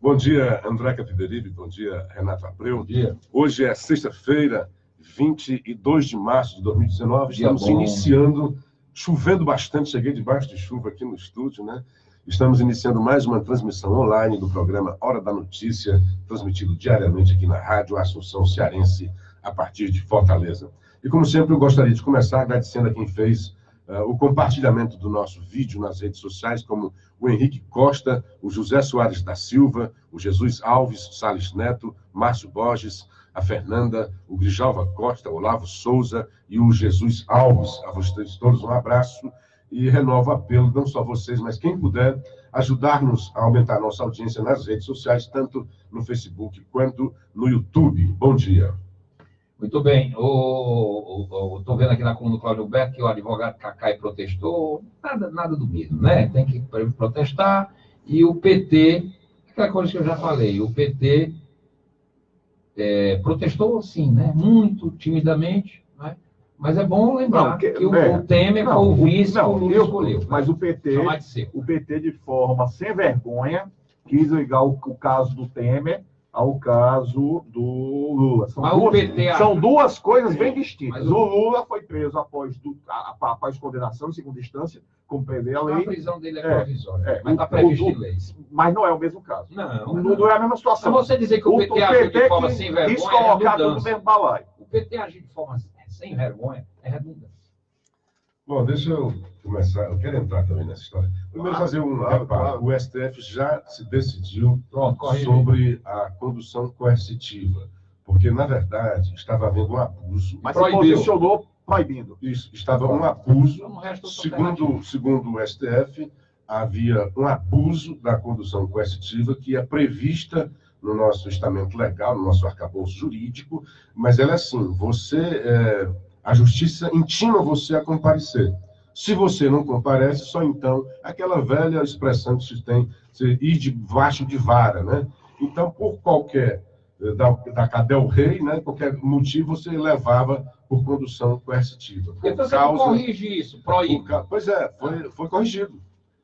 Bom dia, André Capiberibe. Bom dia, Renato Abreu. Bom dia. Hoje é sexta-feira, 22 de março de 2019. Estamos bom. iniciando, chovendo bastante, cheguei debaixo de chuva aqui no estúdio, né? Estamos iniciando mais uma transmissão online do programa Hora da Notícia, transmitido diariamente aqui na Rádio Assunção Cearense, a partir de Fortaleza. E como sempre, eu gostaria de começar agradecendo a quem fez o compartilhamento do nosso vídeo nas redes sociais, como o Henrique Costa, o José Soares da Silva, o Jesus Alves, Salles Neto, Márcio Borges, a Fernanda, o Grijalva Costa, o Olavo Souza e o Jesus Alves. A vocês todos um abraço e renovo o apelo, não só vocês, mas quem puder, ajudar-nos a aumentar a nossa audiência nas redes sociais, tanto no Facebook quanto no YouTube. Bom dia. Muito bem. Estou vendo aqui na coluna do Cláudio Alberto que o advogado Cacai protestou. Nada do mesmo, né? Tem que protestar. E o PT, aquela coisa que eu já falei, o PT protestou, sim, né? Muito timidamente, né? Mas é bom lembrar que o Temer foi o vice que o Lula escolheu. Mas o PT, de forma sem vergonha, quis ligar o caso do Temer ao caso do Lula. São duas coisas bem distintas. O Lula foi preso após condenação em segunda instância, como prevê a lei. A prisão dele é provisória, mas está previsto em leis. Mas não é o mesmo caso. Não é a mesma situação. Então você dizer que o PT agiu de forma sem vergonha quis colocar tudo no mesmo balaio. O PT agir de forma sem vergonha é redundante. Bom, deixa eu começar. Eu quero entrar também nessa história. Primeiro, fazer um reparo. O STF já se decidiu sobre a condução coercitiva, porque, na verdade, estava havendo um abuso. Mas se posicionou proibindo. Isso, estava um abuso. Segundo o STF, havia um abuso da condução coercitiva que é prevista no nosso estamento legal, no nosso arcabouço jurídico, mas ela é assim, a justiça intima você a comparecer. Se você não comparece, só então, aquela velha expressão que se tem, você ir debaixo de vara, né? Então, por qualquer, da Cadel Rei, né? Qualquer motivo, você levava por condução coercitiva. Então você não corrige isso, proíbe. Pois é, foi corrigido.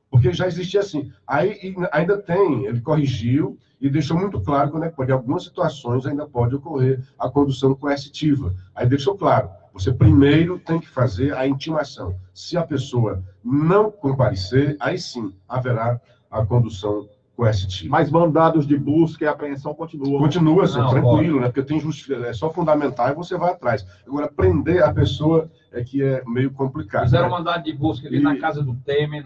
Porque já existia assim. Aí ainda tem, ele corrigiu e deixou muito claro que em algumas situações ainda pode ocorrer a condução coercitiva. Aí deixou claro, você primeiro tem que fazer a intimação. Se a pessoa não comparecer, aí sim haverá a condução coercitiva. Mas mandados de busca e apreensão continuam. Continua, assim, tranquilo, né? Porque tem justiça, é só fundamentar e você vai atrás. Agora, prender a pessoa é que é meio complicado. Fizeram um mandado de busca ali na casa do Temer,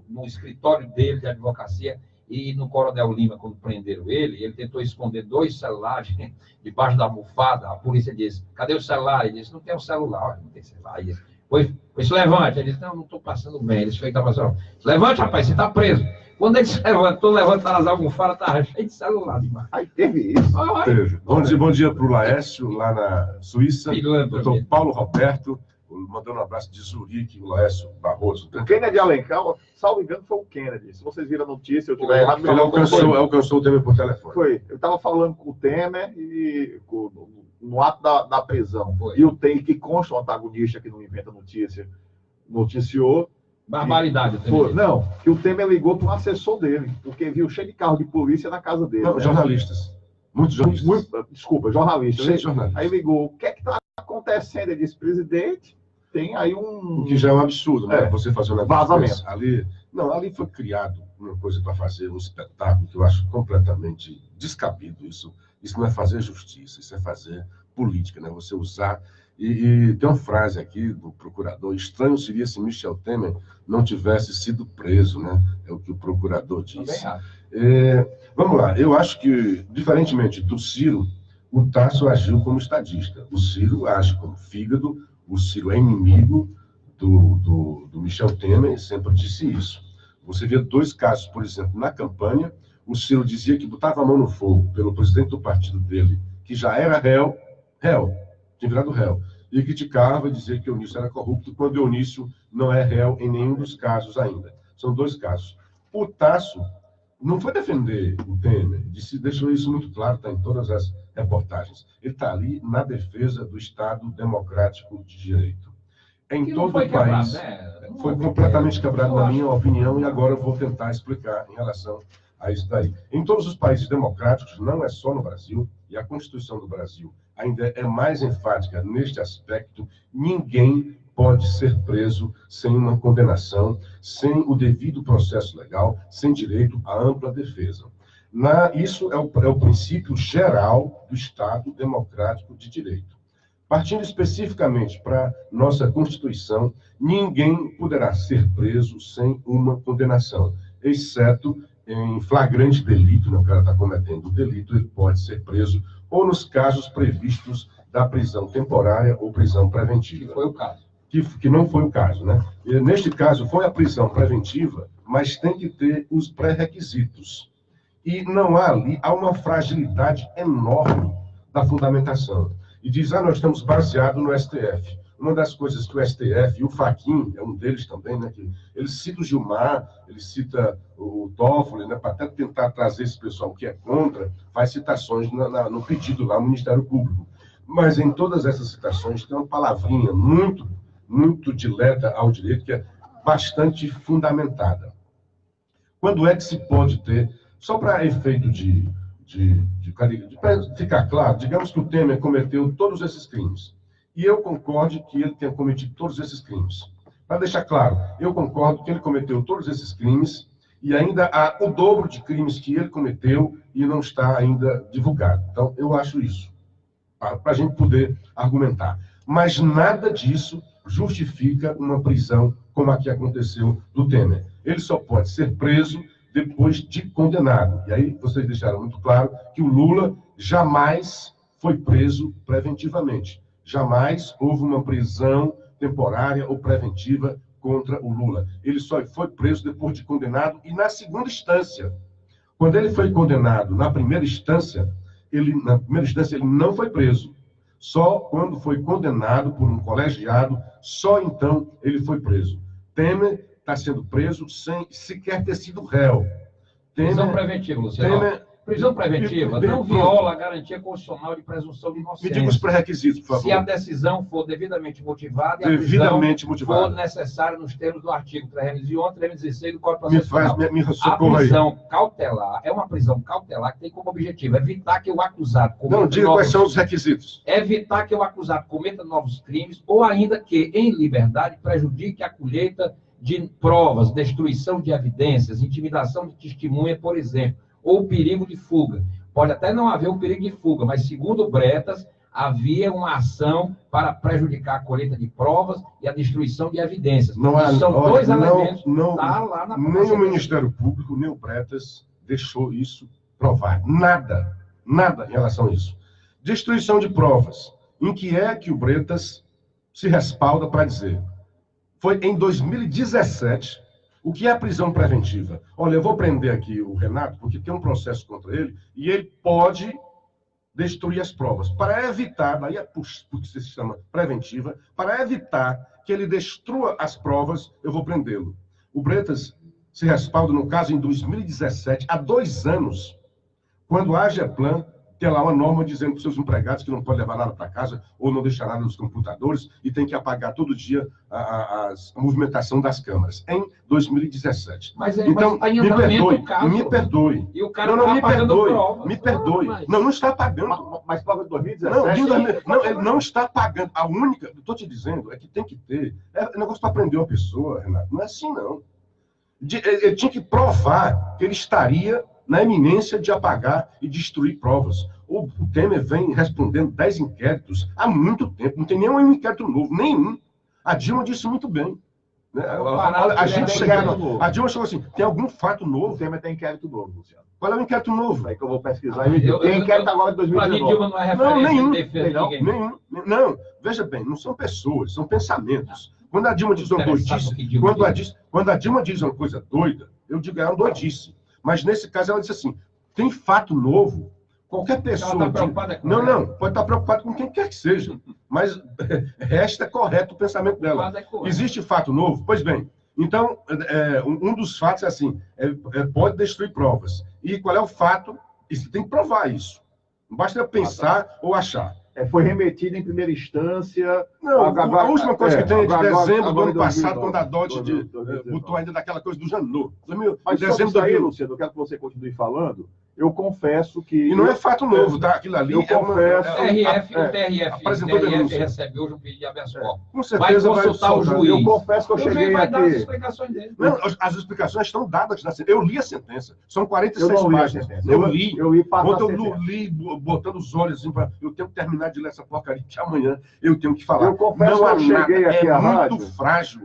no escritório dele de advocacia, e no Coronel Lima, quando prenderam ele tentou esconder 2 celulares debaixo da almofada. A polícia disse, cadê o celular? Ele disse, não tem um celular. Não tem celular. Ele disse, pois se levante. Ele disse, não estou passando bem. Ele disse, se levante, rapaz, você está preso. Quando ele se levantou, levantando as almofadas, estava cheio de celular demais. Aí teve isso. Teve. Bom dia para o Laércio, lá na Suíça. Doutor Paulo Roberto, mandando um abraço de Zurique, o Laércio Barroso. O Kennedy Alencar, salvo engano, foi o Kennedy. Se vocês viram a notícia, eu tiver errado. Ele alcançou o Temer por telefone. Foi. Eu estava falando com o Temer e no ato da prisão. Foi. E o Temer, que consta um antagonista que não inventa notícia, noticiou. Barbaridade. Não, que o Temer ligou para um assessor dele, porque viu cheio de carro de polícia na casa dele. Não, né? Jornalistas. Muitos jornalistas. Desculpa, jornalistas. Cheio de jornalistas. Aí ligou, o que é que está acontecendo? Ele disse, presidente, tem aí um... O que já é um absurdo, né? Você fazer um negócio vazamento. Ali foi criado uma coisa para fazer um espetáculo que eu acho completamente descabido isso. Isso não é fazer justiça, isso é fazer política, né? Você usar... E tem uma frase aqui do procurador, estranho seria se Michel Temer não tivesse sido preso, né? É o que o procurador disse. Vamos lá, eu acho que, diferentemente do Ciro, o Tasso agiu como estadista. O Ciro age como fígado, o Ciro é inimigo do Michel Temer, sempre disse isso. Você vê 2 casos, por exemplo, na campanha, o Ciro dizia que botava a mão no fogo pelo presidente do partido dele, que já era réu, tinha virado réu, e criticava e dizia que Eunício era corrupto, quando Eunício não é réu em nenhum dos casos ainda. São 2 casos. O Tasso não foi defender o Temer, deixou isso muito claro, está em todas as reportagens. Ele está ali na defesa do Estado democrático de direito. Em todo o país, foi completamente quebrado, na minha opinião, e agora eu vou tentar explicar em relação a isso daí. Em todos os países democráticos, não é só no Brasil, e a Constituição do Brasil ainda é mais enfática neste aspecto, ninguém pode ser preso sem uma condenação, sem o devido processo legal, sem direito à ampla defesa. Isso é o princípio geral do Estado democrático de direito. Partindo especificamente para nossa Constituição, ninguém poderá ser preso sem uma condenação, exceto em flagrante delito, né? O cara está cometendo o delito, ele pode ser preso, ou nos casos previstos da prisão temporária ou prisão preventiva. Que foi o caso. Que não foi o caso, né? E, neste caso, foi a prisão preventiva, mas tem que ter os pré-requisitos. E não há ali, há uma fragilidade enorme da fundamentação. E diz, nós estamos baseados no STF. Uma das coisas que o STF, e o Fachin, é um deles também, né, que ele cita o Gilmar, ele cita o Toffoli, né, para até tentar trazer esse pessoal que é contra, faz citações no pedido lá ao Ministério Público. Mas em todas essas citações tem uma palavrinha muito dileta ao direito, que é bastante fundamentada. Quando é que se pode ter, só para efeito de ficar claro, digamos que o Temer cometeu todos esses crimes, e eu concordo que ele tenha cometido todos esses crimes. Para deixar claro, eu concordo que ele cometeu todos esses crimes, e ainda há o dobro de crimes que ele cometeu e não está ainda divulgado. Então, eu acho isso, para a gente poder argumentar. Mas nada disso justifica uma prisão como a que aconteceu do Temer. Ele só pode ser preso depois de condenado. E aí vocês deixaram muito claro que o Lula jamais foi preso preventivamente. Jamais houve uma prisão temporária ou preventiva contra o Lula. Ele só foi preso depois de condenado e na segunda instância. Quando ele foi condenado na primeira instância, ele não foi preso. Só quando foi condenado por um colegiado, só então ele foi preso. Temer está sendo preso sem sequer ter sido réu. Prisão preventiva, Luciano. Prisão preventiva não viola a garantia constitucional de presunção de inocência. Me diga os pré-requisitos, por favor. Se a decisão for devidamente motivada e a prisão for necessária nos termos do artigo 311, 316 do Código Processual Penal. A prisão cautelar é uma prisão cautelar que tem como objetivo evitar que o acusado cometa diga quais são os requisitos. Evitar que o acusado cometa novos crimes ou ainda que, em liberdade, prejudique a colheita de provas, destruição de evidências, intimidação de testemunha, por exemplo, ou perigo de fuga. Pode até não haver um perigo de fuga, mas, segundo Bretas, havia uma ação para prejudicar a colheita de provas e a destruição de evidências. São dois elementos que estão lá na nem o Ministério Público, nem o Bretas deixou isso provar. Nada em relação a isso. Destruição de provas. Em que é que o Bretas se respalda para dizer? Foi em 2017... O que é a prisão preventiva? Olha, eu vou prender aqui o Renato, porque tem um processo contra ele, e ele pode destruir as provas. Para evitar, daí é porque se chama preventiva, para evitar que ele destrua as provas, eu vou prendê-lo. O Bretas se respalda, no caso, em 2017, há 2 anos, quando a AGEPLAN tem lá uma norma dizendo para os seus empregados que não pode levar nada para casa ou não deixar nada nos computadores e tem que apagar todo dia a movimentação das câmaras. Em 2017. Então, me perdoe. E o cara não me perdoe. Me perdoe. Não está pagando. Mas paga 2017. Não, ele não está pagando. A única, eu estou te dizendo, é que tem que ter. É negócio para prender uma pessoa, Renato. Não é assim, não. Ele tinha que provar que ele estaria na iminência de apagar e destruir provas. O Temer vem respondendo 10 inquéritos há muito tempo. Não tem nenhum inquérito novo, nenhum. A Dilma disse muito bem. Né? A Dilma chegou assim, tem algum fato novo? O Temer tem inquérito novo, Luciano. Qual é o inquérito novo? É que eu vou pesquisar e me dizer. Tem inquérito agora de 2019. Dilma não é referência nenhum. Não, veja bem, não são pessoas, são pensamentos. Quando a Dilma diz uma doidice, quando a Dilma diz uma coisa doida, eu digo, é uma doidice. Mas nesse caso ela disse assim, tem fato novo, qualquer pessoa... Ela está preocupada com pode estar preocupada com quem quer que seja, mas resta correto o pensamento dela. Existe fato novo? Pois bem, então, um dos fatos é assim, pode destruir provas. E qual é o fato? Você tem que provar isso. Não basta eu pensar ou achar. Foi remetido em primeira instância. Não, a última coisa que tem é de dezembro do ano passado, quando a DOT botou ainda daquela coisa do Janot. Mas dezembro daí, Luciano, eu quero que você continue falando. Eu confesso que... E não é fato novo, tá? Aquilo ali eu confesso... O TRF recebe hoje um pedido de habeas corpus. Com certeza vai consultar o juiz. Eu confesso que eu cheguei vai aqui... dar as explicações dele. Não, as explicações estão dadas na sentença. Eu li a sentença. São 46 páginas. Eu li botando os olhos assim, eu tenho que terminar de ler essa porcaria, que amanhã eu tenho que falar. Eu confesso que eu cheguei aqui à rádio... muito frágil.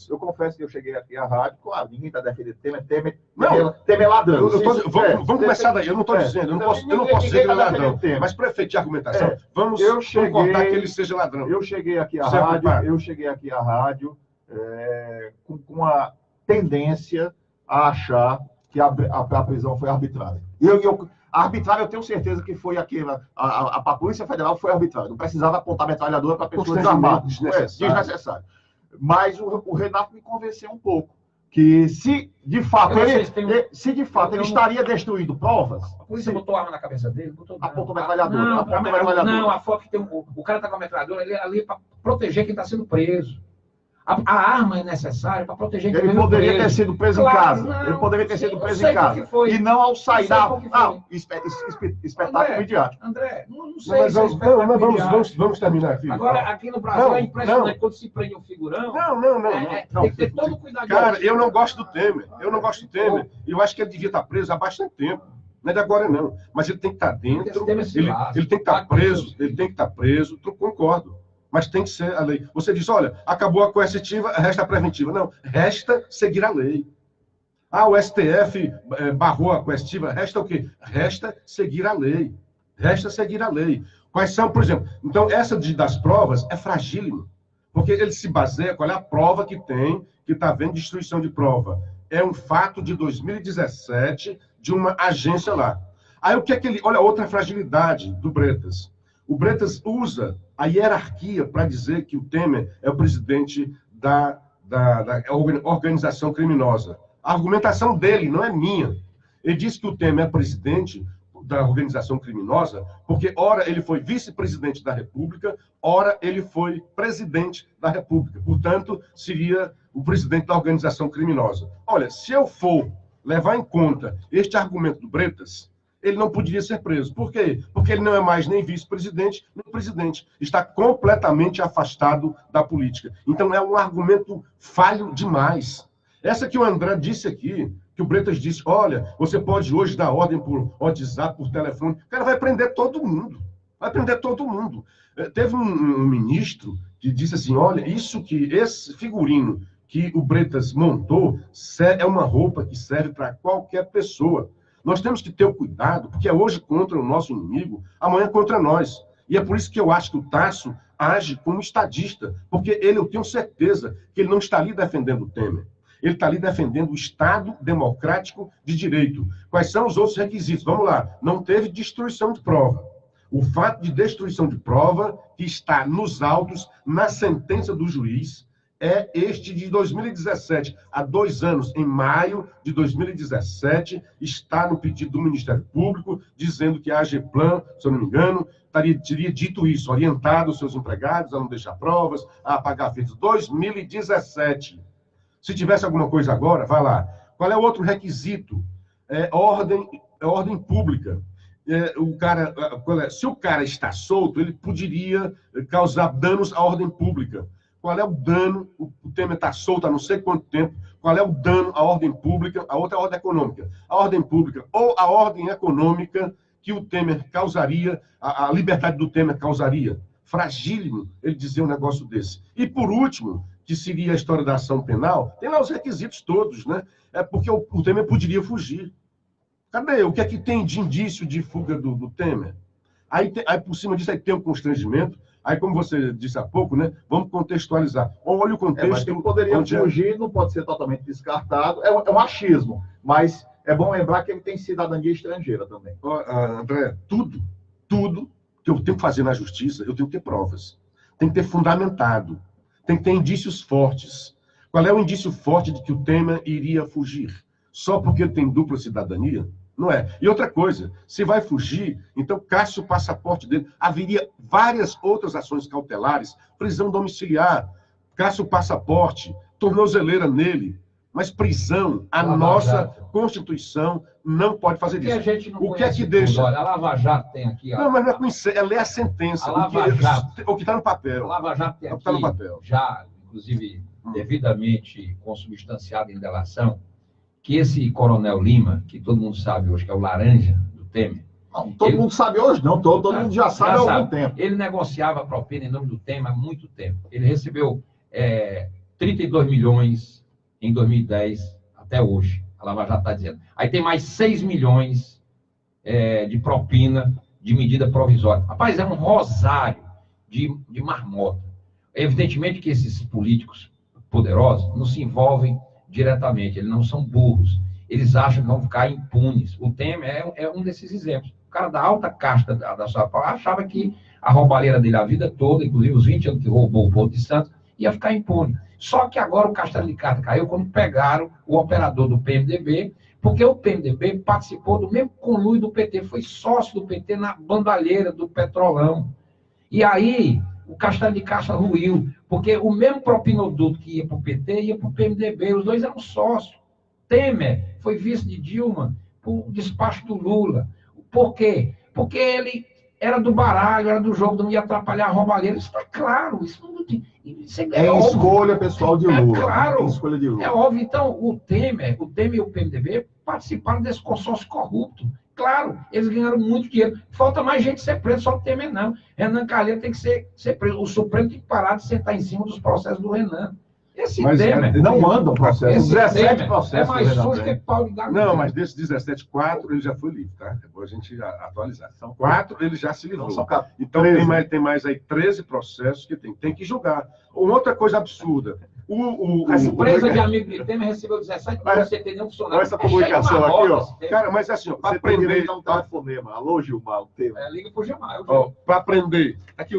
Eu confesso que eu cheguei aqui à rádio, claro, ninguém está defendendo Temer. Não, Temer é ladrão. Vamos começar daí. Eu não estou dizendo, eu não posso dizer que ele é ladrão. Mas para efetuar a argumentação, vamos concordar que ele seja ladrão. Eu cheguei aqui à rádio, com a tendência a achar que a prisão foi arbitrária. A arbitrária, eu tenho certeza que foi aquela. A Polícia Federal foi arbitrária. Não precisava apontar metralhadora para pessoas desarmadas. Desnecessário. Mas o Renato me convenceu um pouco. Que se de fato ele estaria destruindo provas. A polícia botou arma na cabeça dele, apontou metralhadora. Não, a foto que tem o cara está com a metralhadora ali para proteger quem está sendo preso. A arma é necessária para proteger quem está sendo preso. Ele poderia ter sido preso em casa. Ele poderia ter sido preso em casa. E não ao sair da. Espetáculo midiático. André, não sei. Mas vamos terminar aqui. Agora, aqui no Brasil é impressionante quando se prende um figurão. Não. Tem que ter todo cuidado. Cara, eu não gosto do Temer. E eu acho que ele devia estar preso há bastante tempo. Não é de agora, não. Mas ele tem que estar dentro. Ele tem que estar preso. Ele tem que estar preso. Eu concordo. Mas tem que ser a lei. Você diz, olha, acabou a coercitiva, resta a preventiva. Não, resta seguir a lei. O STF barrou a coercitiva, resta o quê? Resta seguir a lei. Resta seguir a lei. Quais são, por exemplo, então essa das provas é fragílima, porque ele se baseia, qual é a prova que tem, que está havendo destruição de prova. É um fato de 2017 de uma agência lá. Aí o que é que ele... Olha, outra fragilidade do Bretas. O Bretas usa a hierarquia para dizer que o Temer é o presidente da organização criminosa. A argumentação dele não é minha. Ele diz que o Temer é presidente da organização criminosa porque, ora, ele foi vice-presidente da República, ora, ele foi presidente da República. Portanto, seria o presidente da organização criminosa. Olha, se eu for levar em conta este argumento do Bretas, ele não poderia ser preso. Por quê? Porque ele não é mais nem vice-presidente, nem presidente. Está completamente afastado da política. Então, é um argumento falho demais. Essa que o André disse aqui, que o Bretas disse, olha, você pode hoje dar ordem por WhatsApp, por telefone. O cara vai prender todo mundo. Vai prender todo mundo. Teve um ministro que disse assim, olha, esse figurino que o Bretas montou é uma roupa que serve para qualquer pessoa. Nós temos que ter o cuidado, porque é hoje contra o nosso inimigo, amanhã contra nós. E é por isso que eu acho que o Tasso age como estadista, porque eu tenho certeza que ele não está ali defendendo o Temer. Ele está ali defendendo o Estado democrático de direito. Quais são os outros requisitos? Vamos lá. Não teve destruição de prova. O fato de destruição de prova, que está nos autos, na sentença do juiz, é este de 2017, há 2 anos, em maio de 2017, está no pedido do Ministério Público, dizendo que a AGEPLAN, se eu não me engano, teria dito isso, orientado os seus empregados a não deixar provas, a apagar feitos. 2017. Se tivesse alguma coisa agora, vai lá. Qual é o outro requisito? Ordem pública. Se o cara está solto, ele poderia causar danos à ordem pública. Qual é o dano? O Temer está solto há não sei quanto tempo. Qual é o dano à ordem pública? A outra é a ordem econômica. A ordem pública ou a ordem econômica que o Temer causaria, a liberdade do Temer causaria. Fragílimo ele dizer um negócio desse. E, por último, que seria a história da ação penal, tem lá os requisitos todos, né? É porque o Temer poderia fugir. Cadê? O que é que tem de indício de fuga do Temer? Aí, por cima disso, aí tem um constrangimento. Aí, como você disse há pouco, né? Vamos contextualizar. Olha o contexto. Mas ele poderia fugir, não pode ser totalmente descartado. É um achismo, mas é bom lembrar que ele tem cidadania estrangeira também. André, tudo que eu tenho que fazer na justiça, eu tenho que ter provas. Tem que ter fundamentado. Tem que ter indícios fortes. Qual é o indício forte de que o Temer iria fugir? Só porque ele tem dupla cidadania? Não é. E outra coisa, se vai fugir, então caça o passaporte dele. Haveria várias outras ações cautelares, prisão domiciliar, caça o passaporte, tornozeleira nele. Mas prisão, a nossa Constituição não pode fazer isso. A gente não o que é que deixa? Olha, a Lava Jato tem aqui... Não, mas não é conhecer, ela é a sentença. O que está no papel. A Lava Jato tem aqui, tá no papel. Já, inclusive, devidamente consubstanciado em delação, que esse Coronel Lima, que todo mundo sabe hoje que é o laranja do Temer... Não, todo mundo sabe hoje não, todo mundo já sabe há algum tempo. Ele negociava propina em nome do Temer há muito tempo. Ele recebeu 32 milhões em 2010 até hoje. A Lava Jato está dizendo. Aí tem mais 6 milhões de propina de medida provisória. Rapaz, é um rosário de marmota. Evidentemente que esses políticos poderosos não se envolvem diretamente, eles não são burros. Eles acham que vão ficar impunes. O Temer é um desses exemplos. O cara da alta casta da sua parte achava que a roubalheira dele a vida toda, inclusive os 20 anos que roubou o Porto de Santos, ia ficar impune. Só que agora o castelo de carta caiu quando pegaram o operador do PMDB, porque o PMDB participou do mesmo conluio do PT, foi sócio do PT na bandalheira do Petrolão. E aí o castelo de caixa ruiu, porque o mesmo propinoduto que ia para o PT ia para o PMDB, os dois eram sócios. Temer foi vice de Dilma por despacho do Lula. Por quê? Porque ele era do baralho, era do jogo, não ia atrapalhar a roubalheira. Isso está claro. Isso é escolha pessoal de Lula. É claro. É escolha de Lula. É óbvio. Então, o Temer e o PMDB participaram desse consórcio corrupto. Claro, eles ganharam muito dinheiro. Falta mais gente ser preso, só o Temer não. Renan Calheiros tem que ser preso. O Supremo tem que parar de sentar em cima dos processos do Renan. Esse Temer... Não anda o processo. 17 processos. É mais sujo que Paulo da Não, mas desses 17, 4 ele já foi livre, tá? É bom a gente atualizar. São 4, ele já se livrou. Então tem mais aí 13 processos que tem que julgar. Uma outra coisa absurda. A empresa de amigo de Temer recebeu 17 milhões, você tem nenhum funcionário. Essa publicação aqui, ó. Cara, mas assim, para aprender... Não tá fonema. Alô, Gilmar, o tema. Liga pro Gilmar. Para aprender, aqui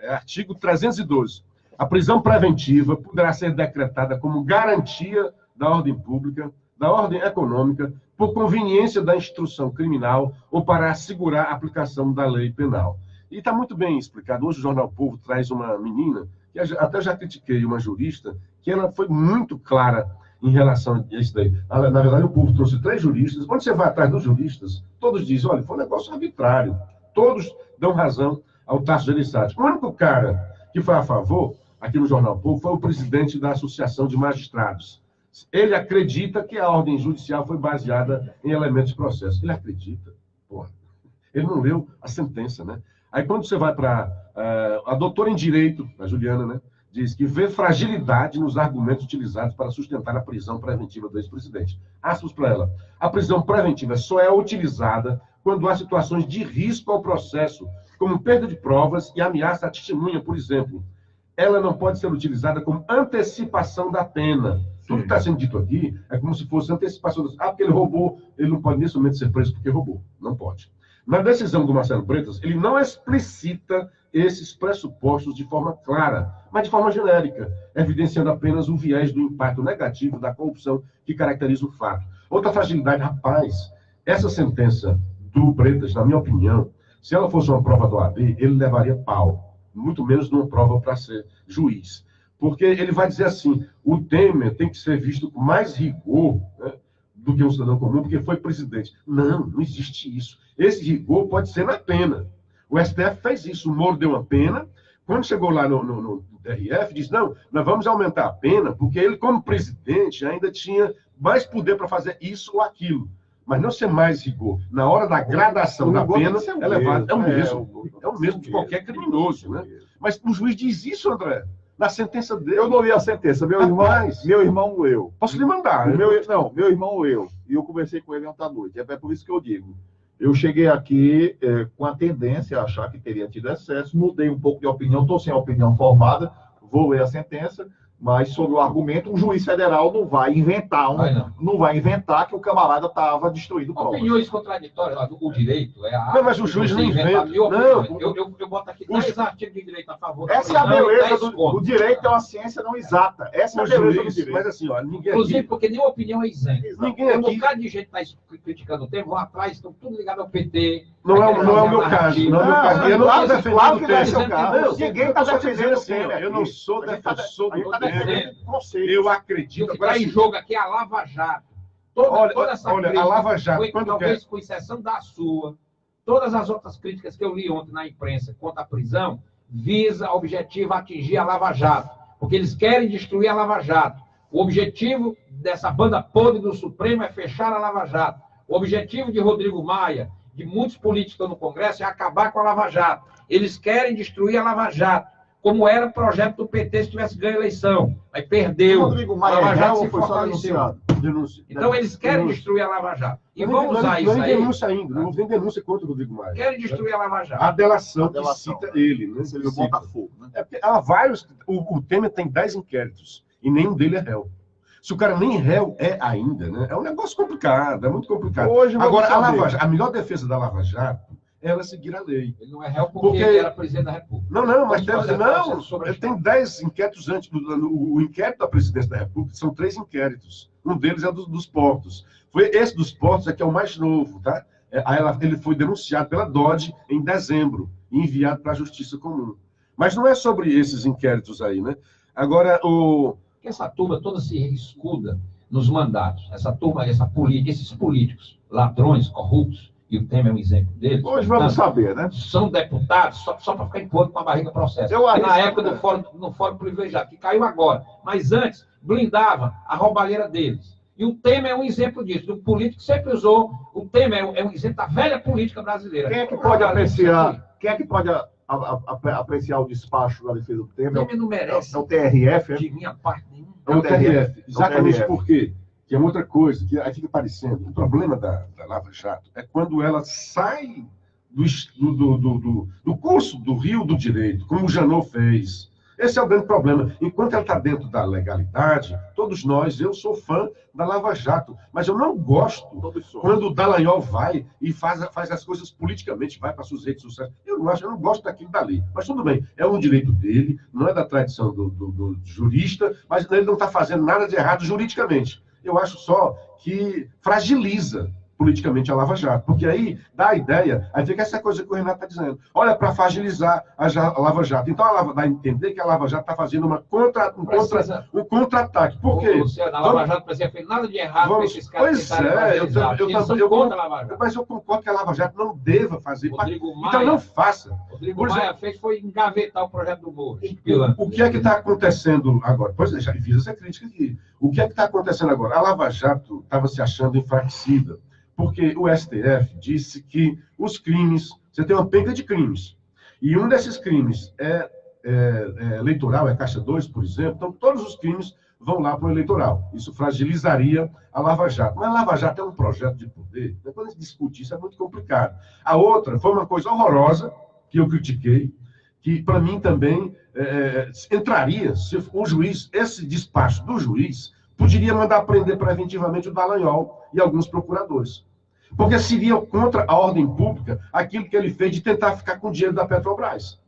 artigo 312. A prisão preventiva poderá ser decretada como garantia da ordem pública, da ordem econômica, por conveniência da instrução criminal ou para assegurar a aplicação da lei penal. E está muito bem explicado. Hoje o Jornal Povo traz uma menina, que até já critiquei, uma jurista, que ela foi muito clara em relação a isso daí. Na verdade, o Povo trouxe 3 juristas. Quando você vai atrás dos juristas, todos dizem, olha, foi um negócio arbitrário. Todos dão razão ao Tasso Gereissati. O único cara que foi a favor, aqui no Jornal Povo, foi o presidente da Associação de Magistrados. Ele acredita que a ordem judicial foi baseada em elementos de processo. Ele acredita. Porra. Ele não leu a sentença, né? Aí quando você vai para a doutora em Direito, a Juliana, né? Diz que vê fragilidade nos argumentos utilizados para sustentar a prisão preventiva do ex-presidente. Aspas para ela. A prisão preventiva só é utilizada quando há situações de risco ao processo, como perda de provas e ameaça à testemunha, por exemplo. Ela não pode ser utilizada como antecipação da pena. Tudo que está sendo dito aqui é como se fosse antecipação. Porque ele roubou, ele não pode nesse momento ser preso porque roubou. Não pode. Na decisão do Marcelo Bretas, ele não explicita esses pressupostos de forma clara, mas de forma genérica, evidenciando apenas o viés do impacto negativo da corrupção que caracteriza o fato. Outra fragilidade, rapaz, essa sentença do Bretas, na minha opinião, se ela fosse uma prova do OAB, ele levaria pau, muito menos numa prova para ser juiz. Porque ele vai dizer assim, o Temer tem que ser visto com mais rigor, né, do que um cidadão comum, porque foi presidente. Não existe isso. Esse rigor pode ser na pena. O STF fez isso, o Moro deu uma pena, quando chegou lá no TRF, disse, não, nós vamos aumentar a pena, porque ele, como presidente, ainda tinha mais poder para fazer isso ou aquilo. Mas não ser mais rigor. Na hora da gradação da pena, é levado. É o mesmo de qualquer criminoso, né? Mas o juiz diz isso, André. Na sentença dele. Eu não li a sentença. Meu irmão leu. Posso lhe mandar? Meu irmão leu. E eu conversei com ele ontem à noite. É por isso que eu digo. Eu cheguei aqui com a tendência a achar que teria tido excesso, mudei um pouco de opinião, estou sem a opinião formada, vou ler a sentença, Mas, sob o argumento, um juiz federal não vai inventar não vai inventar que o camarada estava destruindo provas. Opiniões contraditórias. O direito é a Não, mas o juiz não inventa. Não, eu boto aqui 10 artigos de direito a favor. Essa é a beleza do direito, é uma ciência não exata. Essa é a beleza do direito. Mas assim, ó, ninguém inclusive, aqui... porque nenhuma opinião é isenta. Ninguém aqui... Um bocado de gente está criticando o tempo, vão atrás, estão tudo ligado ao PT. Não é o meu caso. Não é o meu caso. Eu não estou defendendo o Temer. Ninguém está defendendo o Temer. Eu não sou defensor do Temer. Conceito. Eu acredito. O que está em jogo aqui é a Lava Jato. Toda essa crítica, a Lava Jato, talvez com exceção da sua, todas as outras críticas que eu li ontem na imprensa contra a prisão, visa, objetivo, atingir a Lava Jato. Porque eles querem destruir a Lava Jato. O objetivo dessa banda podre do Supremo é fechar a Lava Jato. O objetivo de Rodrigo Maia, de muitos políticos que estão no Congresso, é acabar com a Lava Jato. Eles querem destruir a Lava Jato. Como era o projeto do PT se tivesse ganho a eleição. Aí perdeu. Rodrigo Maia, a Lava Jato se foi só fortaleceu. Denúncia. Então eles querem destruir a Lava Jato. E vão usar isso aí. Não tem denúncia ainda. Não tem denúncia contra o Rodrigo Maia. Querem destruir a Lava Jato. A delação que cita ele. Né? Ele Botafogo. Né? É porque há vários... O Temer tem 10 inquéritos. E nenhum dele é réu. Se o cara nem réu é ainda, né? É um negócio complicado. É muito complicado. Agora, a melhor defesa da Lava Jato é ela seguir a lei. Ele não é réu porque ele era presidente da República. Não, mas ele tem 10 inquéritos antes. O inquérito da presidência da República são 3 inquéritos. Um deles é dos portos. Foi esse dos portos que é o mais novo, tá? Ele foi denunciado pela DOD em dezembro e enviado para a Justiça Comum. Mas não é sobre esses inquéritos aí, né? Agora, essa turma toda se escuda nos mandatos. Essa turma, esses políticos, ladrões, corruptos, e o Temer é um exemplo deles. Hoje vamos saber, né? São deputados só para ficar impondo com a barriga processo. Na época do fórum privilegiado, que caiu agora. Mas antes, blindava a roubalheira deles. E o Temer é um exemplo disso. O político sempre usou... O Temer é um exemplo da velha política brasileira. Quem é que pode apreciar... Quem é que pode apreciar o despacho da defesa do Temer? O Temer não merece. É o TRF, de minha parte nenhuma. É o TRF. Exatamente por quê? Que é outra coisa, que aí fica parecendo. O problema da Lava Jato é quando ela sai do curso do rio do direito, como o Janot fez. Esse é o grande problema. Enquanto ela está dentro da legalidade, todos nós, eu sou fã da Lava Jato, mas eu não gosto quando o Dallagnol vai e faz as coisas politicamente, vai para suas redes sociais. Eu não gosto daquilo dali. Mas tudo bem, é um direito dele, não é da tradição do jurista, mas ele não está fazendo nada de errado juridicamente. Eu acho só que fragiliza politicamente a Lava Jato, porque aí dá a ideia, aí fica essa coisa que o Renato está dizendo. Olha, para fragilizar a Lava Jato. Então, ela vai entender que a Lava Jato está fazendo um contra-ataque. Por quê? A Lava Jato precisa ter nada de errado com esses caras. Pois é, eu contra a Lava Jato. Mas eu concordo que a Lava Jato não deva fazer. Então, não faça. Rodrigo Maia fez foi engavetar o projeto do Moro. O que é que está acontecendo agora? Pois é, já fiz essa crítica aqui. O que é que está acontecendo agora? A Lava Jato estava se achando enfraquecida, porque o STF disse que os crimes, você tem uma penca de crimes, e um desses crimes é eleitoral, é Caixa 2, por exemplo, então todos os crimes vão lá para o eleitoral. Isso fragilizaria a Lava Jato. Mas a Lava Jato é um projeto de poder, quando a gente discute isso é muito complicado. A outra foi uma coisa horrorosa, que eu critiquei, que para mim também entraria, se o juiz, esse despacho do juiz, poderia mandar prender preventivamente o Dallagnol e alguns procuradores. Porque seria contra a ordem pública aquilo que ele fez de tentar ficar com o dinheiro da Petrobras.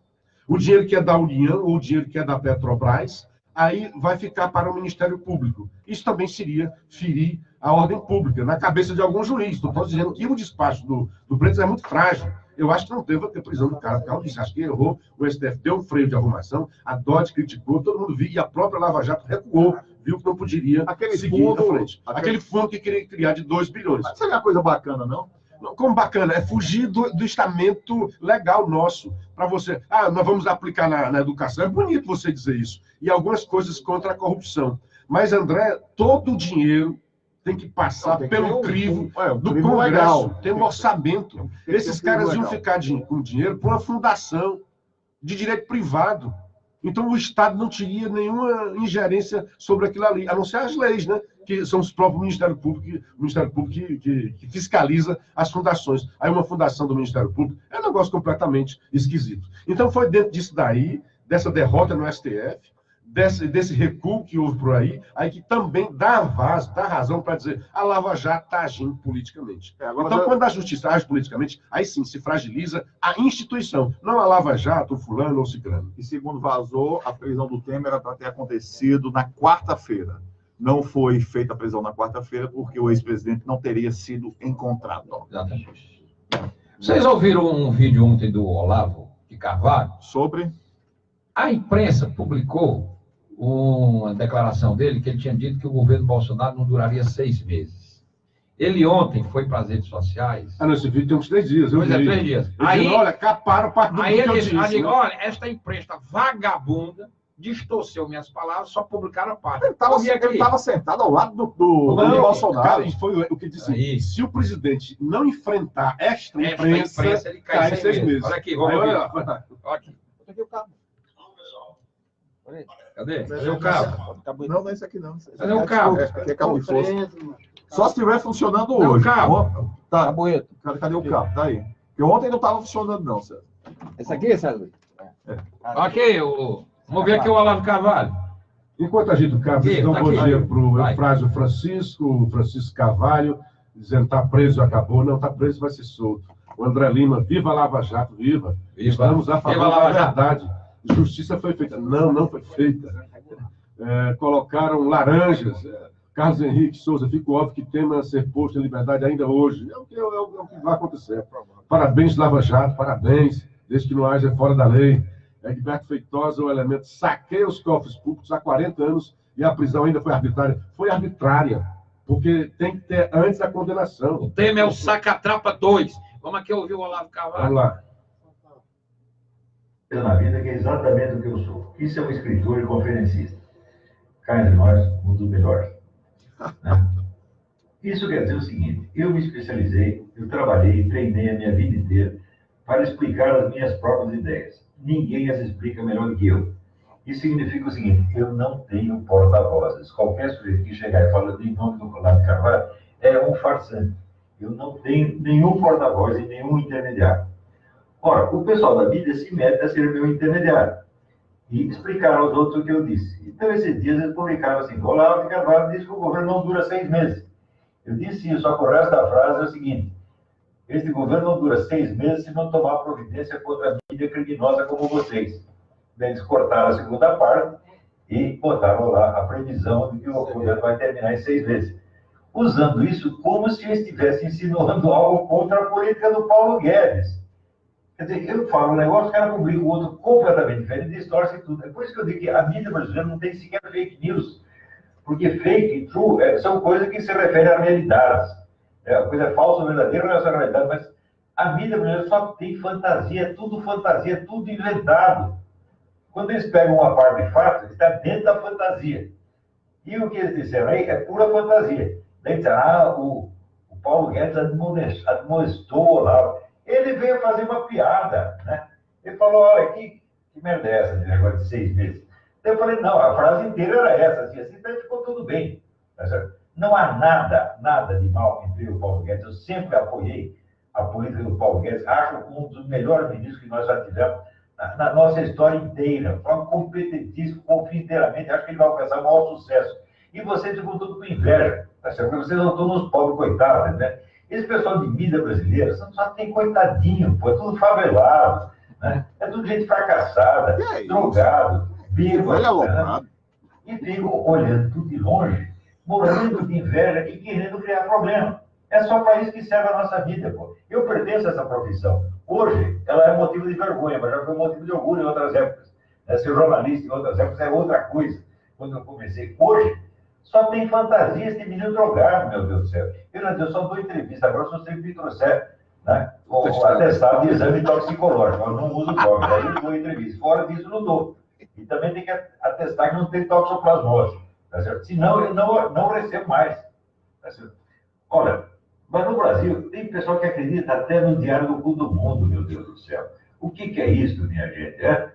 O dinheiro que é da União ou o dinheiro que é da Petrobras, aí vai ficar para o Ministério Público. Isso também seria ferir a ordem pública, na cabeça de algum juiz. Estou dizendo que o despacho do Preto é muito frágil. Eu acho que não deva ter prisão do cara. O cara disse, acho que errou, o STF deu um freio de arrumação, a DOT criticou, todo mundo viu, e a própria Lava Jato recuou, viu que não poderia seguir à frente. Aquele fundo que queria criar de 2 bilhões. Mas isso é uma coisa bacana, não? Como bacana? É fugir do estamento legal nosso. Para você, nós vamos aplicar na educação. É bonito você dizer isso. E algumas coisas contra a corrupção. Mas, André, todo o dinheiro tem que passar pelo crivo do Congresso. Legal. Tem um orçamento. Esses caras iam ficar com dinheiro por uma fundação de direito privado. Então, o Estado não teria nenhuma ingerência sobre aquilo ali, a não ser as leis, né? Que são os próprios Ministério Público que fiscaliza as fundações. Aí uma fundação do Ministério Público é um negócio completamente esquisito. Então, foi dentro disso daí, dessa derrota no STF, desse recuo que houve por aí que também dá razão para dizer a Lava Jato está agindo politicamente. Então, quando a justiça age politicamente, aí sim se fragiliza a instituição, não a Lava Jato, o fulano ou o ciclano. E segundo vazou, a prisão do Temer era para ter acontecido na quarta-feira. Não foi feita a prisão na quarta-feira porque o ex-presidente não teria sido encontrado. Exatamente. Vocês ouviram um vídeo ontem do Olavo de Carvalho? Sobre? A imprensa publicou uma declaração dele que ele tinha dito que o governo Bolsonaro não duraria 6 meses. Ele ontem foi para as redes sociais. Não, esse vídeo tem uns 3 dias. Pois é, 3 dias. Aí, olha, caparam parte do que eu disse. Aí ele disse, olha, esta imprensa vagabunda distorceu minhas palavras, só publicaram a parte. Ele estava sentado ao lado do Bolsonaro. Cara, foi o que disse. Aí, se o presidente não enfrentar esta imprensa ele cai em 6 meses. Olha aqui, vamos ver. Olha aqui. Cadê o cabo? Cadê o cabo? Não, não é esse aqui não. Cadê o cabo? Aqui é cabo de força. Só se estiver funcionando hoje. Cabo. Tá, cadê o cabo? Tá aí. Porque ontem não estava funcionando não, César. Esse aqui, César? Ok, vamos ver aqui o Olavo Carvalho. Enquanto a gente do Cabo, dá um bom dia para o Eufrásio Francisco Carvalho, dizendo que está preso, acabou. Não, está preso, vai ser solto. O André Lima, viva a Lava Jato, viva. Estamos a favor da verdade. Justiça foi feita. Não foi feita. Colocaram laranjas. Carlos Henrique Souza, fica óbvio que tema ser posto em liberdade ainda hoje. É o que vai acontecer. Parabéns, Lava Jato, parabéns, desde que não haja fora da lei. Egberto Feitosa, o elemento saqueia os cofres públicos há 40 anos e a prisão ainda foi arbitrária. Foi arbitrária, porque tem que ter antes da condenação. O tema é o Sacatrapa 2. Vamos aqui ouvir o Olavo Carvalho. Vamos lá. Na vida, que é exatamente o que eu sou. Isso é um escritor e conferencista. Cá entre nós, um dos melhores. Né? Isso quer dizer o seguinte: eu me especializei, eu trabalhei, treinei a minha vida inteira para explicar as minhas próprias ideias. Ninguém as explica melhor do que eu. Isso significa o seguinte: eu não tenho porta-vozes. Qualquer sujeito que chegar e falar em nome do Olavo Carvalho é um farsante. Eu não tenho nenhum porta-voz e nenhum intermediário. Ora, o pessoal da mídia se mete a ser meu intermediário e explicar aos outros o que eu disse. Então, esses dias eles publicaram assim: Olavo Carvalho disse que o governo não dura 6 meses. Eu disse isso, só que o resto da frase é o seguinte: este governo não dura 6 meses se não tomar providência contra a mídia criminosa como vocês. Daí eles cortaram a segunda parte e botaram lá a previsão de que o governo vai terminar em 6 meses. Usando isso como se eu estivesse insinuando algo contra a política do Paulo Guedes. Quer dizer, eu falo um negócio, o cara publica o outro completamente diferente, distorce tudo. É por isso que eu digo que a mídia brasileira não tem sequer fake news. Porque fake e true são coisas que se referem a realidades. A coisa falsa ou verdadeira não é essa realidade, mas a mídia brasileira só tem fantasia, tudo inventado. Quando eles pegam uma parte de fato, está dentro da fantasia. E o que eles disseram aí é pura fantasia. Daí disseram, o Paulo Guedes admoestou lá. Ele veio fazer uma piada, né? Ele falou, olha, que merda é essa de negócio de 6 meses? Então eu falei, não, a frase inteira era essa, assim então ficou tudo bem. Tá certo? Não há nada de mal entre o Paulo Guedes. Eu sempre apoiei a política do Paulo Guedes. Acho um dos melhores ministros que nós já tivemos na nossa história inteira. Foi competentíssimo, confio inteiramente. Acho que ele vai alcançar o maior sucesso. E vocês ficam tudo com inveja. Tá certo? Porque vocês não estão nos pobres coitados, né? Esse pessoal de mídia brasileira só tem coitadinho, pô, é tudo favelado, né? É tudo gente fracassada, drogado, bêbado, né? E ficam olhando tudo de longe, morrendo de inveja e querendo criar problema. É só para isso que serve a nossa vida, pô. Eu pertenço a essa profissão. Hoje, ela é motivo de vergonha, mas já foi motivo de orgulho em outras épocas. Ser jornalista em outras épocas é outra coisa. Quando eu comecei, hoje, só tem fantasia esse menino drogado, meu Deus do céu. Eu só dou entrevista agora se você me trouxer, né, o atestado de exame toxicológico. Eu não uso droga, daí eu dou entrevista. Fora disso, não dou. E também tem que atestar que não tem toxoplasmose, tá certo? Senão eu não recebo mais, tá certo? Olha, mas no Brasil tem pessoal que acredita até no Diário do Cu do Mundo, meu Deus do céu. O que é isso, minha gente?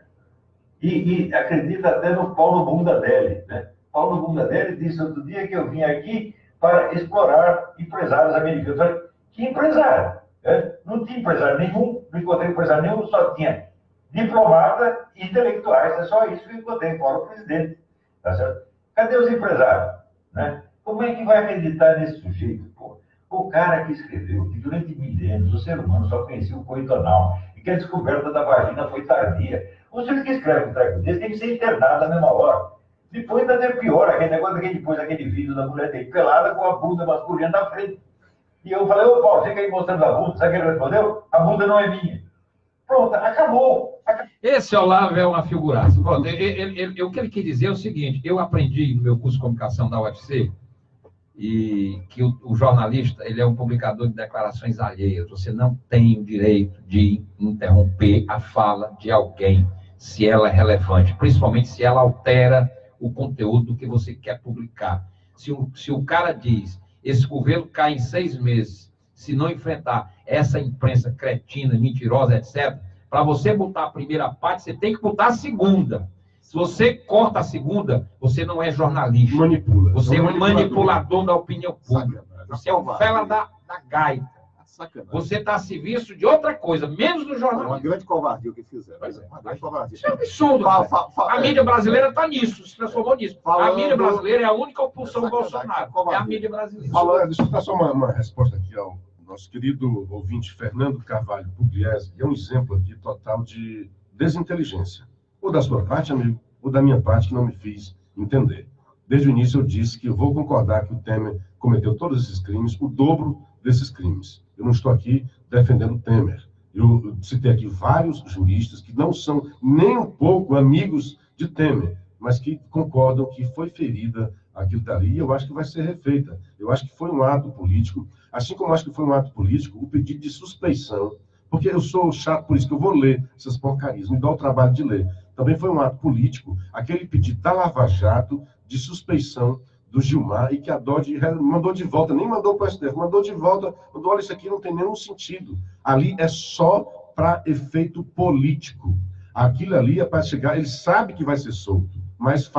E acredita até no Paulo Bundadelli, né? Paulo Bundadelli disse outro dia que eu vim aqui para explorar empresários americanos. Eu falei, que empresário? Não tinha empresário nenhum, não encontrei empresário nenhum, só tinha diplomata e intelectuais. É só isso que eu encontrei, fora o presidente. tá certo? Cadê os empresários? Né? Como é que vai acreditar nesse sujeito, pô? O cara que escreveu que durante milênios o ser humano só conhecia o coito anal e que a descoberta da vagina foi tardia. O sujeito que escreve um treco desse tem que ser internado na mesma hora. Depois ainda é pior, aquele negócio que ele pôs aquele vídeo da mulher dele pelada com a bunda masculina na frente. E eu falei, ô Paulo, você quer ir mostrando a bunda? Sabe o que ele respondeu? A bunda não é minha. Pronto, acabou. Esse Olavo é uma figuraça. Pronto, o que ele quer dizer é o seguinte, eu aprendi no meu curso de comunicação da UFC e que o jornalista ele é um publicador de declarações alheias. Você não tem o direito de interromper a fala de alguém se ela é relevante, principalmente se ela altera o conteúdo que você quer publicar. Se o cara diz, esse governo cai em 6 meses, se não enfrentar essa imprensa cretina, mentirosa, etc., para você botar a primeira parte, você tem que botar a segunda. Se você corta a segunda, você não é jornalista. Manipula. Você é um manipulador da opinião pública. Você é um fela da gaita. Sacanagem. Você está a serviço de outra coisa, menos do jornalismo. É uma grande covardia o que fizeram. Uma grande covardia. Isso é um absurdo. A mídia brasileira está nisso, se transformou nisso. A mídia brasileira é a única opulsão do Bolsonaro. É a mídia brasileira. Deixa eu dar só uma resposta aqui ao nosso querido ouvinte Fernando Carvalho Pugliese, que é um exemplo aqui total de desinteligência. Ou da sua parte, amigo, ou da minha parte, que não me fiz entender. Desde o início eu disse que eu vou concordar que o Temer cometeu todos esses crimes, o dobro desses crimes. Eu não estou aqui defendendo o Temer. Eu citei aqui vários juristas que não são nem um pouco amigos de Temer, mas que concordam que foi ferida aquilo dali, e eu acho que vai ser refeita. Eu acho que foi um ato político, assim como eu acho que foi um ato político, o pedido de suspeição, porque eu sou chato por isso que eu vou ler essas porcarias, me dá o trabalho de ler. Também foi um ato político, aquele pedido da Lava Jato de suspeição do Gilmar, e que a DOD mandou de volta, nem mandou para o STF, mandou de volta, mandou, olha, isso aqui não tem nenhum sentido. Ali é só para efeito político. Aquilo ali é para chegar, ele sabe que vai ser solto, mas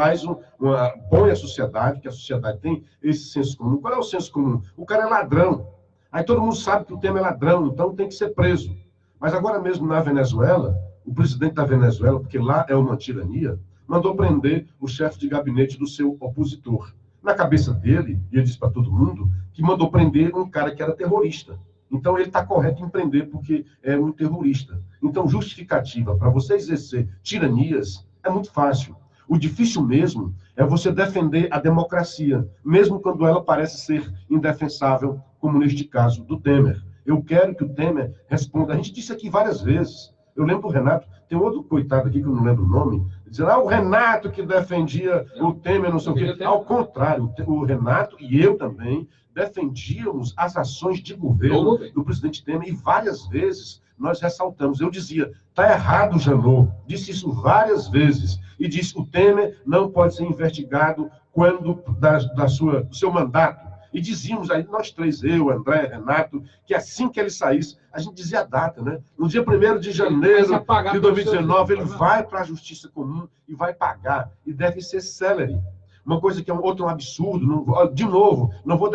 põe a sociedade, que a sociedade tem esse senso comum. Qual é o senso comum? O cara é ladrão. Aí todo mundo sabe que o Temer é ladrão, então tem que ser preso. Mas agora mesmo na Venezuela, o presidente da Venezuela, porque lá é uma tirania, mandou prender o chefe de gabinete do seu opositor. Na cabeça dele, e ele disse para todo mundo, que mandou prender um cara que era terrorista. Então ele está correto em prender porque é um terrorista. Então justificativa para você exercer tiranias é muito fácil. O difícil mesmo é você defender a democracia, mesmo quando ela parece ser indefensável, como neste caso do Temer. Eu quero que o Temer responda. A gente disse aqui várias vezes. Eu lembro do Renato, tem outro coitado aqui que eu não lembro o nome, dizendo, o Renato que defendia o Temer, não sei o quê. Ao contrário, o Renato e eu também defendíamos as ações de governo do presidente Temer, e várias vezes nós ressaltamos. Eu dizia, está errado, Janot, disse isso várias vezes, e disse, o Temer não pode ser investigado quando do seu mandato. E dizíamos aí, nós três, eu, André, Renato, que assim que ele saísse, a gente dizia a data, né? No dia 1º de janeiro de 2019, ele vai para a Justiça Comum e vai pagar, e deve ser célere. Uma coisa que é outro absurdo, de novo, não estou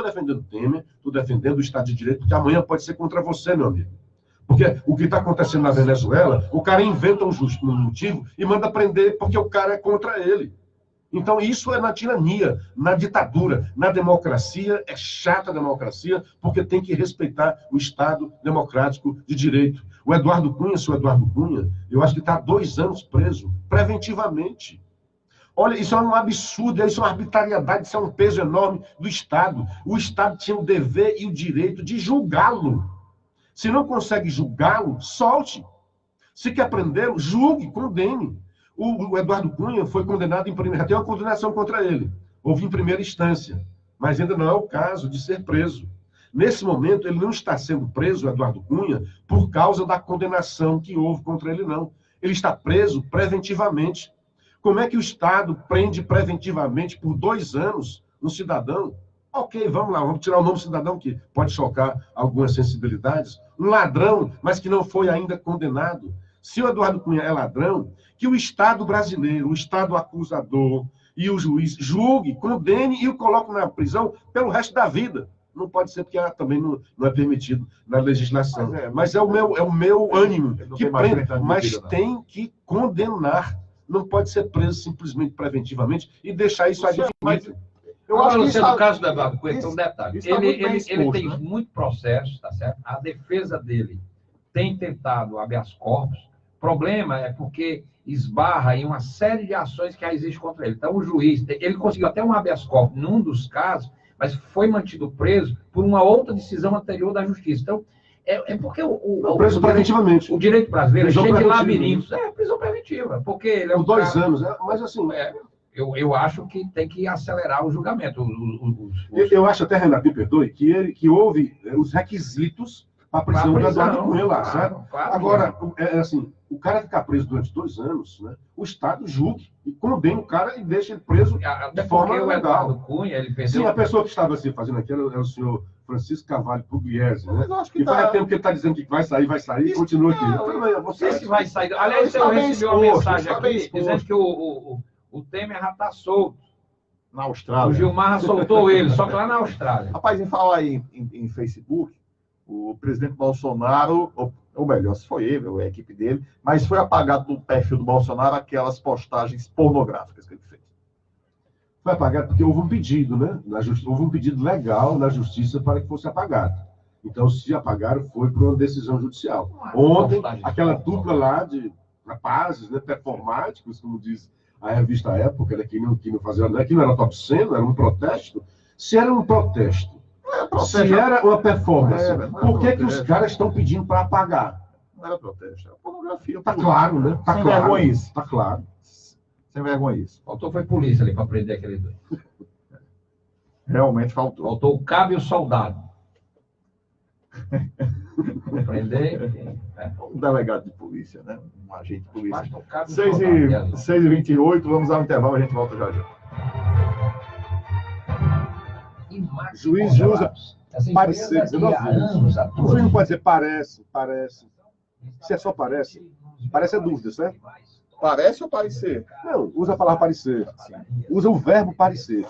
defendendo o Temer, estou defendendo o Estado de Direito, porque amanhã pode ser contra você, meu amigo. Porque o que está acontecendo na Venezuela, o cara inventa um motivo e manda prender porque o cara é contra ele. Então, isso é na tirania, na ditadura. Na democracia, é chata a democracia, porque tem que respeitar o Estado democrático de direito. O Eduardo Cunha, seu Eduardo Cunha, eu acho que está há 2 anos preso, preventivamente. Olha, isso é um absurdo, isso é uma arbitrariedade, isso é um peso enorme do Estado. O Estado tinha o dever e o direito de julgá-lo. Se não consegue julgá-lo, solte. Se quer prendê-lo, julgue, condene. O Eduardo Cunha foi condenado em primeira... Já tem uma condenação contra ele. Houve em primeira instância. Mas ainda não é o caso de ser preso. Nesse momento, ele não está sendo preso, o Eduardo Cunha, por causa da condenação que houve contra ele, não. Ele está preso preventivamente. Como é que o Estado prende preventivamente por 2 anos um cidadão? Ok, vamos lá, vamos tirar o nome do cidadão, que pode chocar algumas sensibilidades. Um ladrão, mas que não foi ainda condenado. Se o Eduardo Cunha é ladrão, que o Estado brasileiro, o Estado acusador e o juiz julgue, condene e o coloque na prisão pelo resto da vida. Não pode ser, porque também não é permitido na legislação. Mas é o meu ânimo que prende, mas tem que condenar. não pode ser preso simplesmente preventivamente e deixar isso aí definido. Eu acho que no caso do Eduardo Cunha, tem um detalhe. Ele tem muito processo, tá certo? A defesa dele tem tentado habeas corpus. O problema é porque esbarra em uma série de ações que já existe contra ele. Então, o juiz, ele conseguiu até um habeas corpus num dos casos, mas foi mantido preso por uma outra decisão anterior da justiça. Então, é porque preso preventivamente. O direito brasileiro é cheio de labirintos. Prisão preventiva, porque ele é por 2 anos, mas assim... Eu acho que tem que acelerar o julgamento. Eu acho até, Renato, me perdoe, que houve os requisitos para a prisão do Eduardo Cunha lá, certo? Agora, assim, o cara ficar preso durante 2 anos, né? O Estado julgue e condena o cara e deixa ele preso de forma legal. O Eduardo Cunha, ele perdeu... Sim, a pessoa que estava assim, fazendo aquilo era o senhor Francisco Carvalho Pugliese, né? E faz tempo que ele está dizendo que vai sair, e continua aqui. Não sei se vai sair. Aliás, eu recebi uma mensagem aqui dizendo que o Temer já está solto. Na Austrália. O Gilmar soltou ele, só que lá na Austrália. Rapaz, em falar aí em Facebook, o presidente Bolsonaro, ou melhor, se foi ele, ou a equipe dele, mas foi apagado do perfil do Bolsonaro aquelas postagens pornográficas que ele fez. Foi apagado porque houve um pedido, né? Houve um pedido legal na justiça para que fosse apagado. Então, se apagaram, foi por uma decisão judicial. Ontem, aquela dupla lá de rapazes, né, performáticos, como diz a revista Época, né, que não fazia nada, que não era top 100, era um protesto. Se era um protesto, se era uma performance, por que os caras estão pedindo para apagar? Não era protesto, era pornografia. Tá claro, né? Tá Sem claro. Vergonha isso. Tá claro. Sem vergonha isso. Faltou foi polícia ali para prender aquele dois. Realmente faltou. Faltou o cabo e o soldado. Prender. Um delegado de polícia, né? Um agente de polícia. 6h28, vamos ao intervalo, a gente volta já já. Juiz usa parecer. O juiz não pode dizer parece. Se é só parece. Parece é dúvida, certo? Parece ou parecer? Não, usa a palavra parecer. Usa o verbo parecer.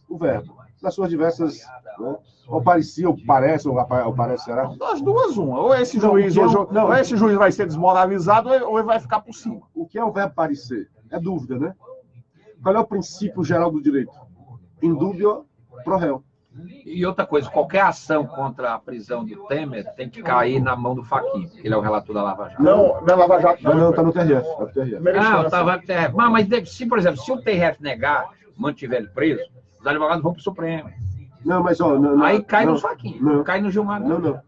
O verbo. Nas suas diversas... Né? Ou parecia, ou parece, ou parecerá. Das duas, uma. Ou esse juiz, ou esse juiz vai ser desmoralizado, ou ele vai ficar por cima. O que é o verbo parecer? É dúvida, né? Qual é o princípio geral do direito? In dubio pro réu. E outra coisa, qualquer ação contra a prisão do Temer tem que cair na mão do Fachin, que ele é o relator da Lava Jato. Não é Lava Jato. Não, está no TRF. Estava no TRF. Mas, se, por exemplo, se o TRF negar, mantiver ele preso, os advogados vão para o Supremo. Não, mas ó, aí cai no Fachin, cai no Gilmar. Não.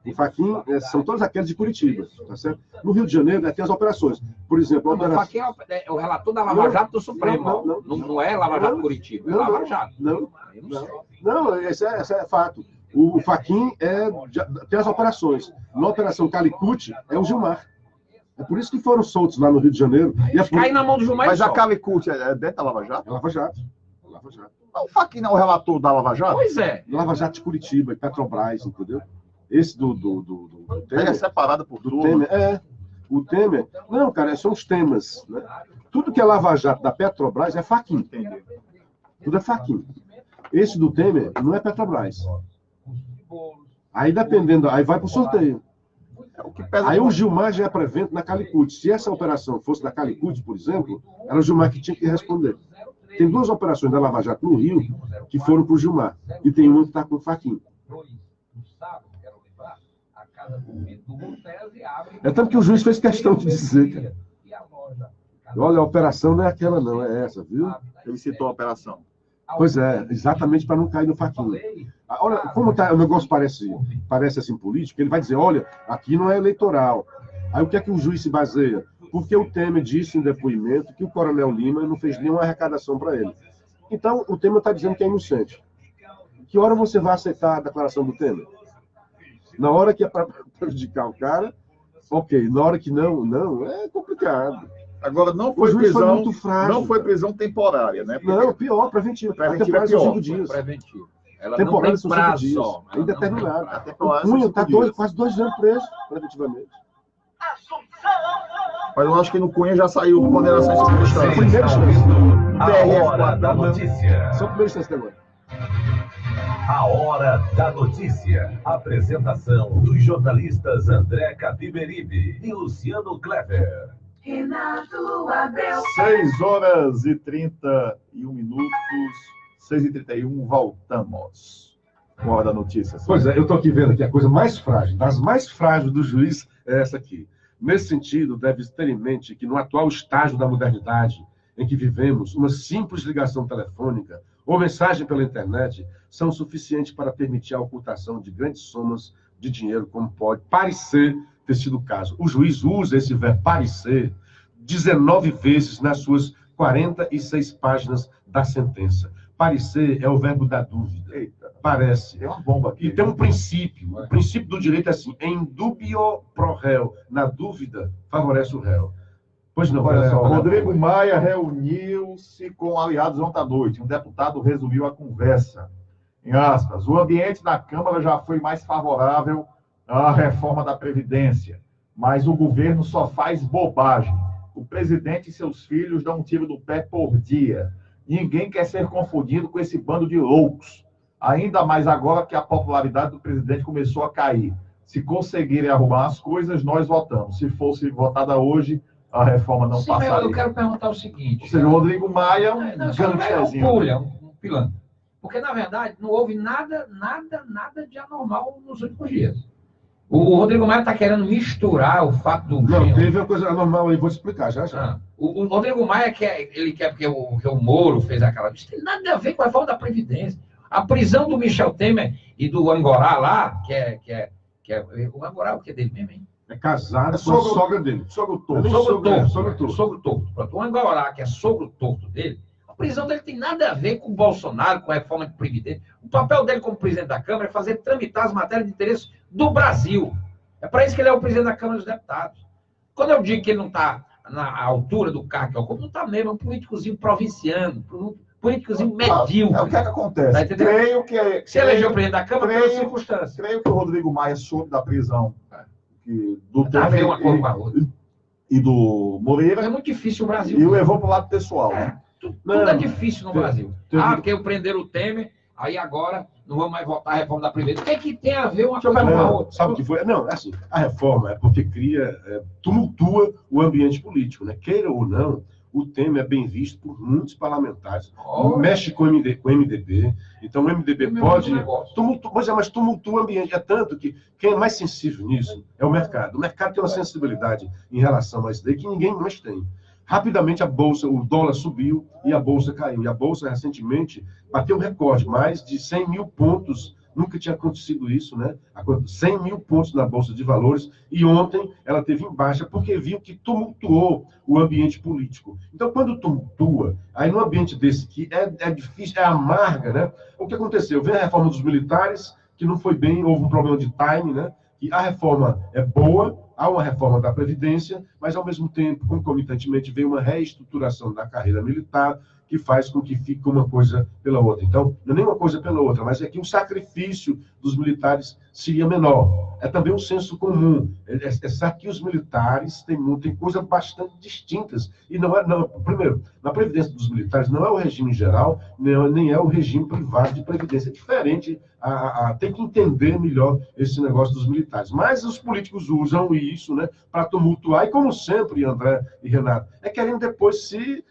O Fachin são todos aqueles de Curitiba, tá certo? No Rio de Janeiro tem as operações. Por exemplo, o Fachin é o relator da Lava Jato do Supremo. Não é Lava Jato Curitiba, é Lava Jato. Não, esse é fato. O Fachin tem as operações. Na Operação Calicut é o Gilmar. É por isso que foram soltos lá no Rio de Janeiro. Cai na mão do Gilmar. Mas a Calicut é dentro da Lava Jato? É Lava Jato. O Fachin não é o relator da Lava Jato? Pois é. Lava Jato de Curitiba, Petrobras, entendeu? Esse do Temer. É separado por tudo. Temer, o Temer... Não, cara, são os temas. Né? Tudo que é Lava Jato da Petrobras é Fachin. Tudo é Fachin. Esse do Temer não é Petrobras. Aí, dependendo... Aí vai para o sorteio. Aí o Gilmar já é prevento na Calicut. Se essa operação fosse da Calicut, por exemplo, era o Gilmar que tinha que responder. Tem 2 operações da Lava Jato no Rio que foram para o Gilmar. E tem uma que está com o Fachin. É tanto que o juiz fez questão de dizer, cara. Olha, a operação não é aquela, não, é essa, viu? Ele citou a operação. Pois é, exatamente para não cair no Fachin. Olha, como tá, o negócio parece assim político, ele vai dizer, olha, aqui não é eleitoral. Aí o que é que o juiz se baseia? Porque o Temer disse em depoimento que o Coronel Lima não fez nenhuma arrecadação para ele. Então, o Temer está dizendo que é inocente. Que hora você vai aceitar a declaração do Temer? Na hora que é para prejudicar o cara, ok. Na hora que não, é complicado. Agora, não foi prisão temporária, né? Não, pior, preventiva. Preventiva é pior. Preventivo. Ela temporária não tem prazo dias, só. indeterminado. O Cunha está quase 2 anos preso, preventivamente. Mas eu acho que no Cunha já saiu condenação em segunda Primeiro A hora da notícia. Só primeiro instante agora. A hora da notícia. Apresentação dos jornalistas André Capiberibe e Luciano Kleber. Renato Abreu. 6h31, 6h31, voltamos. Hora da notícia. Pois é, eu estou aqui vendo aqui a coisa mais frágil, das mais frágeis do juiz é essa aqui. Nesse sentido, deve ter em mente que no atual estágio da modernidade em que vivemos, uma simples ligação telefônica ou mensagem pela internet são suficientes para permitir a ocultação de grandes somas de dinheiro, como pode parecer ter sido o caso. O juiz usa esse verbo parecer 19 vezes nas suas 46 páginas da sentença. Parecer é o verbo da dúvida. Eita, parece. Tem uma bomba aqui. E tem um princípio. O princípio do direito é assim: em dubio pro réu. Na dúvida, favorece o réu. Pois não, olha só. Rodrigo Maia reuniu-se com aliados ontem à noite. Um deputado resumiu a conversa. Em aspas, o ambiente da Câmara já foi mais favorável à reforma da Previdência, mas o governo só faz bobagem. O presidente e seus filhos dão um tiro no pé por dia. Ninguém quer ser confundido com esse bando de loucos. Ainda mais agora que a popularidade do presidente começou a cair. Se conseguirem arrumar as coisas, nós votamos. Se fosse votada hoje, a reforma não passaria. Eu quero perguntar o seguinte. Ou seja, o Rodrigo Maia é um gangsterzinho. Um pilantra. Porque, na verdade, não houve nada de anormal nos últimos dias. O Rodrigo Maia está querendo misturar o fato do... Não, teve uma coisa anormal aí, vou te explicar já. O Rodrigo Maia ele quer porque o Moro fez aquela... Isso tem nada a ver com a reforma da Previdência. A prisão do Michel Temer e do Angorá lá, o Angorá é o que é dele mesmo, hein? É casado com a sogra dele. Sogro torto. Pronto, o Angorá, que é sogro torto dele, a prisão dele tem nada a ver com o Bolsonaro, com a reforma de Previdência. O papel dele como presidente da Câmara é fazer tramitar as matérias de interesse do Brasil. É para isso que ele é o presidente da Câmara dos Deputados. Quando eu digo que ele não está na altura do cargo que ocupa, não está mesmo, é um políticozinho provinciano, políticozinho medíocre. É o que acontece. Tá, creio que... Se elegeu o presidente da Câmara, pelas circunstâncias. Creio que o Rodrigo Maia soube da prisão do Temer uma coisa com a outra. E do Moreira. É muito difícil o Brasil. E o levou para o lado pessoal. Né? Tudo é difícil no Brasil. Porque prenderam o Temer, aí agora não vamos mais votar a reforma da Previdência. O que é que tem a ver uma coisa com a outra? Sabe o que foi? Não, é assim, a reforma é porque tumultua o ambiente político, né? Queira ou não, o Temer é bem visto por muitos parlamentares. Mexe com o MDB, então o MDB pode... Mas tumultua o ambiente. É tanto que quem é mais sensível nisso é o mercado. O mercado tem uma sensibilidade em relação a isso daí que ninguém mais tem. Rapidamente o dólar subiu e a Bolsa caiu. E a Bolsa, recentemente, bateu um recorde, mais de 100 mil pontos. Nunca tinha acontecido isso, né? 100 mil pontos na Bolsa de Valores. E ontem ela teve em baixa porque viu que tumultuou o ambiente político. Então, quando tumultua, aí num ambiente desse que é difícil, é amarga, né? O que aconteceu? Veio a reforma dos militares, que não foi bem, houve um problema de time, né? Que a reforma é boa, há uma reforma da Previdência, mas, ao mesmo tempo, concomitantemente, veio uma reestruturação da carreira militar, que faz com que fique uma coisa pela outra. Então, não é nem uma coisa pela outra, mas é que o sacrifício dos militares seria menor. É também um senso comum. É certo que os militares têm coisas bastante distintas. E primeiro, na Previdência dos militares não é o regime geral, nem é o regime privado de Previdência. É diferente. Tem que entender melhor esse negócio dos militares. Mas os políticos usam isso, né, para tumultuar. E como sempre, André e Renato, querendo depois se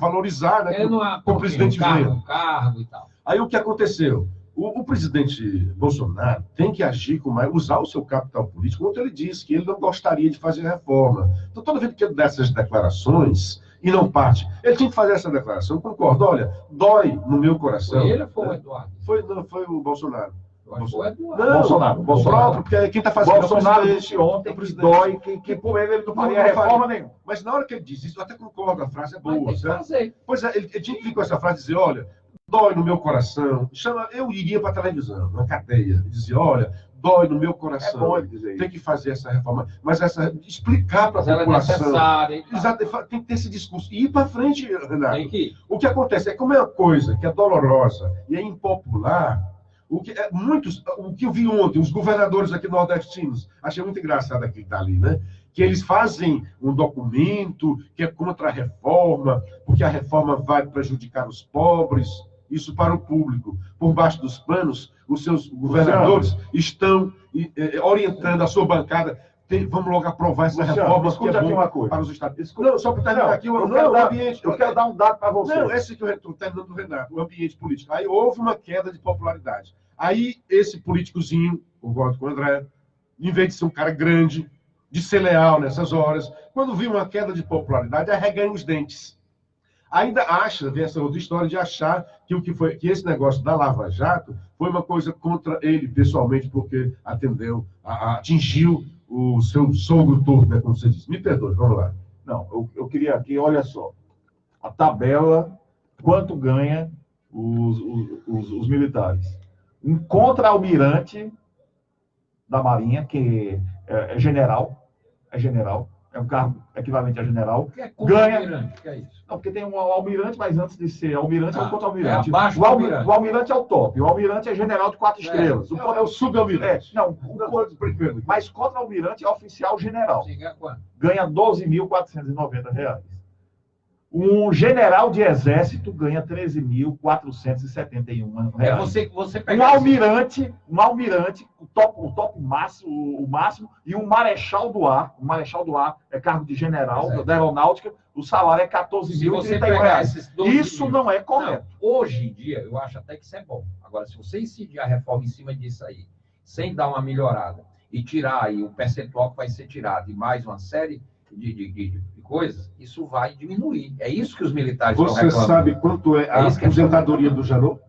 valorizar, né, que o presidente venha. Cargo e tal. Aí o que aconteceu? O presidente Bolsonaro tem que agir usar o seu capital político, quando ele disse que ele não gostaria de fazer reforma. Então, toda vez que ele dá essas declarações e não parte, ele tinha que fazer essa declaração. Eu concordo, olha, dói no meu coração. Foi ele ou foi o Eduardo? Foi o Bolsonaro. Bolsonaro. Bolsonaro, porque quem está fazendo Bolsonaro disse ontem que dói, que por ele não faria reforma nenhuma. Mas na hora que ele diz isso, eu até concordo, a frase é boa. Certo? Pois é, ele tinha que vir com essa frase e dizer, olha, dói no meu coração. Eu iria para a televisão, na cadeia, e dizia, olha, dói no meu coração. É bom ele dizer isso. Tem que fazer essa reforma. Mas explicar para a população. Exato, tem que ter esse discurso. E ir para frente, Renato. O que acontece é como é uma coisa que é dolorosa e é impopular. O que eu vi ontem, os governadores aqui nordestinos, achei muito engraçado aquilo dali, né? Que eles fazem um documento que é contra a reforma, porque a reforma vai prejudicar os pobres, isso para o público. Por baixo dos panos, os seus governadores estão orientando a sua bancada, vamos logo aprovar essa Luciano, reforma, escuta que é aqui bom uma coisa. para os Estados. Não, só para terminar aqui, eu quero dar um dado para você. Não, esse que eu estou terminando do Renato, o ambiente político. Aí houve uma queda de popularidade. Aí esse políticozinho, concordo com o André, em vez de ser um cara grande, de ser leal nessas horas, quando viu uma queda de popularidade, aí reganha os dentes. Ainda acha, vem essa outra história de achar que esse negócio da Lava Jato foi uma coisa contra ele pessoalmente, porque atingiu o seu sogro torto, né, como você disse. Me perdoe, vamos lá. Não, eu queria aqui, olha só, a tabela, quanto ganha os militares. Um contra-almirante da Marinha, que é general, é um cargo equivalente a general, que é ganha... Que é isso? Não, porque tem um almirante, mas antes de ser almirante é um contra-almirante. O almirante é o top. O almirante é general de 4 estrelas. É o subalmirante. Mas contra-almirante é oficial general. Sim, ganha quanto? Ganha R$12.490. Um general de exército ganha R$13.471. Você pega um almirante, o top máximo, o máximo, e um marechal do ar. O marechal do ar é cargo de general da aeronáutica. O salário é R$14.031. Isso não é correto. Não, hoje em dia, eu acho até que isso é bom. Agora, se você incidir a reforma em cima disso aí, sem dar uma melhorada, e tirar aí o percentual que vai ser tirado, e mais uma série de coisas, isso vai diminuir. É isso que os militares estão reclamando. Você sabe quanto é a aposentadoria do Janot?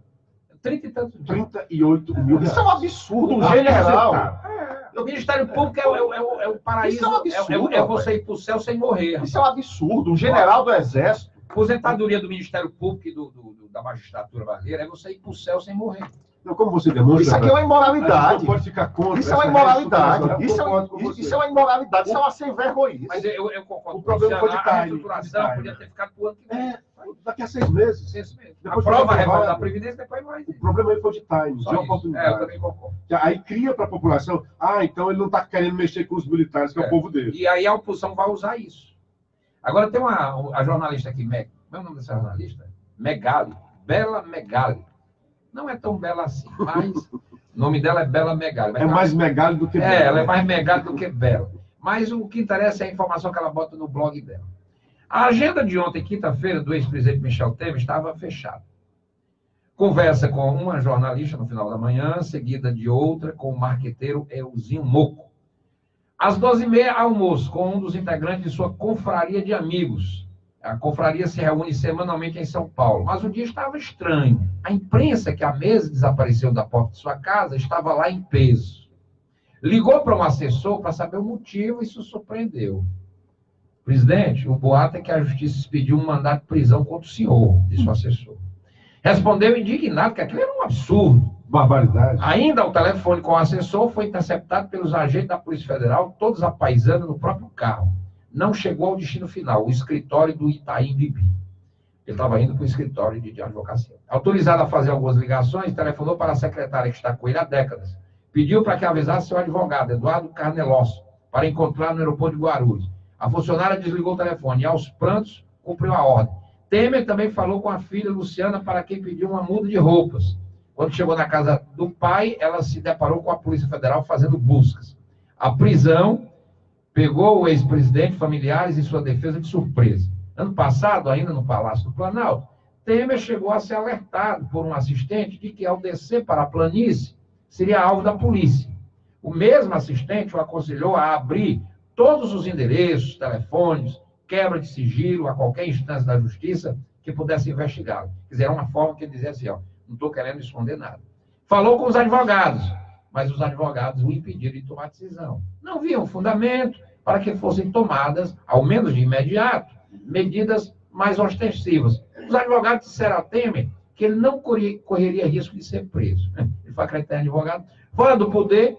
30 e tantos. 38 mil. Isso é um absurdo, general. O Ministério Público é o paraíso. Isso é um absurdo. É você ir para o céu sem morrer. Isso é um absurdo. Um general do Exército. A aposentadoria do Ministério Público e da magistratura brasileira é você ir para o céu sem morrer. Não, como você demonstra, isso aqui é uma imoralidade. Pode ficar contra. Isso é uma imoralidade. Isso é uma imoralidade. Isso é uma sem-vergonhice. Mas eu concordo. O problema foi de a reestruturação podia ter ficado para o ano que vem. Daqui a 6 meses. Aprova a reforma da Previdência, depois mais. O problema aí foi de time, de oportunidade. Eu também concordo. Aí cria para a população, então ele não está querendo mexer com os militares, que é o povo dele. E aí a oposição vai usar isso. Agora tem a jornalista aqui, como é o nome dessa jornalista? Megali. Bela Megali. Não é tão bela assim, mas o nome dela é Bela Megali. É mais Megali do que Bela. Ela é mais Megali do que Bela. Mas o que interessa é a informação que ela bota no blog dela. A agenda de ontem, quinta-feira, do ex-presidente Michel Temer, estava fechada. Conversa com uma jornalista no final da manhã, seguida de outra com o marqueteiro Elzinho Moco. Às 12h30, almoço com um dos integrantes de sua confraria de amigos. A confraria se reúne semanalmente em São Paulo, mas o dia estava estranho. A imprensa, que há meses desapareceu da porta de sua casa, estava lá em peso. Ligou para um assessor para saber o motivo e se surpreendeu. Presidente, o boato é que a justiça expediu um mandado de prisão contra o senhor, disse o assessor. Respondeu indignado que aquilo era um absurdo. Barbaridade. Ainda ao telefone com o assessor foi interceptado pelos agentes da Polícia Federal, todos apaisando no próprio carro. Não chegou ao destino final, o escritório do Itaim Bibi. Ele estava indo para o escritório de advocacia. Autorizado a fazer algumas ligações, telefonou para a secretária que está com ele há décadas. Pediu para que avisasse seu advogado, Eduardo Carnelosso, para encontrar no aeroporto de Guarulhos. A funcionária desligou o telefone e, aos prantos, cumpriu a ordem. Temer também falou com a filha Luciana, para quem pediu uma muda de roupas. Quando chegou na casa do pai, ela se deparou com a Polícia Federal fazendo buscas. A prisão pegou o ex-presidente, familiares e sua defesa de surpresa. Ano passado, ainda no Palácio do Planalto, Temer chegou a ser alertado por um assistente de que, ao descer para a planície, seria alvo da polícia. O mesmo assistente o aconselhou a abrir todos os endereços, telefones, quebra de sigilo a qualquer instância da justiça que pudesse investigá-lo. Quer dizer, era uma forma que ele dizia assim, não estou querendo esconder nada. Falou com os advogados, mas os advogados o impediram de tomar decisão. Não viam fundamento para que fossem tomadas, ao menos de imediato, medidas mais ostensivas. Os advogados disseram a Temer que ele não correria risco de ser preso. Ele foi acreditar em advogado. Fora do poder,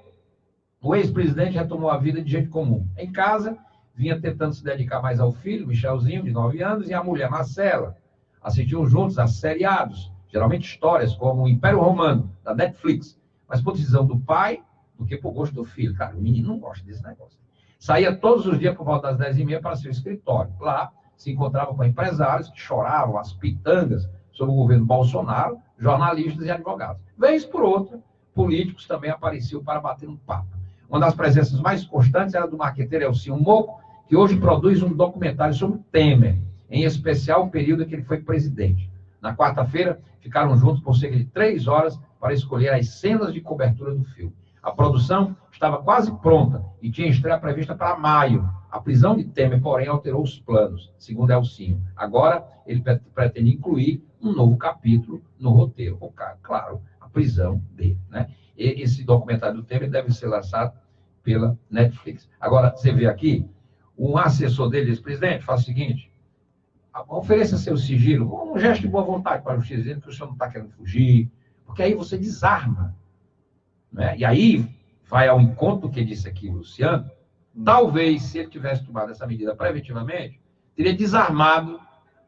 o ex-presidente retomou a vida de gente comum. Em casa, vinha tentando se dedicar mais ao filho, Michelzinho, de 9 anos, e à mulher, Marcela. Assistiam juntos a seriados, geralmente histórias como o Império Romano, da Netflix, mas por decisão do pai do que por gosto do filho. Cara, o menino não gosta desse negócio. Saía todos os dias por volta das 10h30 para seu escritório. Lá, se encontrava com empresários que choravam as pitangas sobre o governo Bolsonaro, jornalistas e advogados. Vez por outra, políticos também apareciam para bater um papo. Uma das presenças mais constantes era do marqueteiro Elcinho Moco, que hoje produz um documentário sobre Temer, em especial o período em que ele foi presidente. Na quarta-feira, ficaram juntos por cerca de 3 horas para escolher as cenas de cobertura do filme. A produção estava quase pronta e tinha estreia prevista para maio. A prisão de Temer, porém, alterou os planos, segundo Elcinho. Agora, ele pretende incluir um novo capítulo no roteiro. Claro, a prisão dele, né? E esse documentário do Temer deve ser lançado pela Netflix. Agora, você vê aqui, um assessor dele diz, presidente, faz o seguinte, ofereça seu sigilo, um gesto de boa vontade para a justiça, dizendo que o senhor não está querendo fugir, porque aí você desarma. Né? E aí, vai ao encontro que disse aqui o Luciano, talvez, se ele tivesse tomado essa medida preventivamente, teria desarmado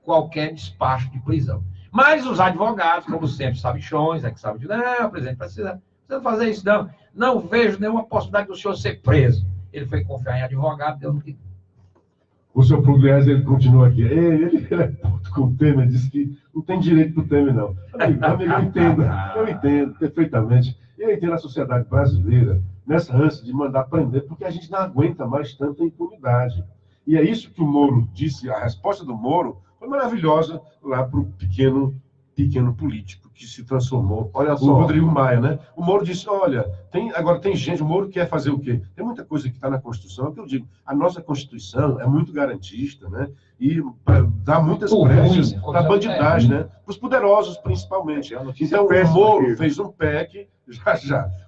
qualquer despacho de prisão. Mas os advogados, como sempre, sabichões, que sabem de, não, presidente, precisa fazer isso, não. Não vejo nenhuma possibilidade do senhor ser preso. Ele foi confiar em advogado, deu no que... O senhor Pugliese, ele continua aqui. Ele é puto com o Temer, disse que não tem direito para o Temer, não. Amigo, eu entendo perfeitamente. Eu entendo a sociedade brasileira nessa ânsia de mandar prender, porque a gente não aguenta mais tanta impunidade. E é isso que o Moro disse, a resposta do Moro foi maravilhosa lá para o pequeno político que se transformou. Olha só, o Rodrigo Maia, né? O Moro disse, olha, agora tem gente, o Moro quer fazer o quê? Tem muita coisa que está na Constituição, é o que eu digo, a nossa Constituição é muito garantista, né? E dá muitas brechas para a bandidagem, né? Para os poderosos, principalmente. Então, o Moro fez um PEC,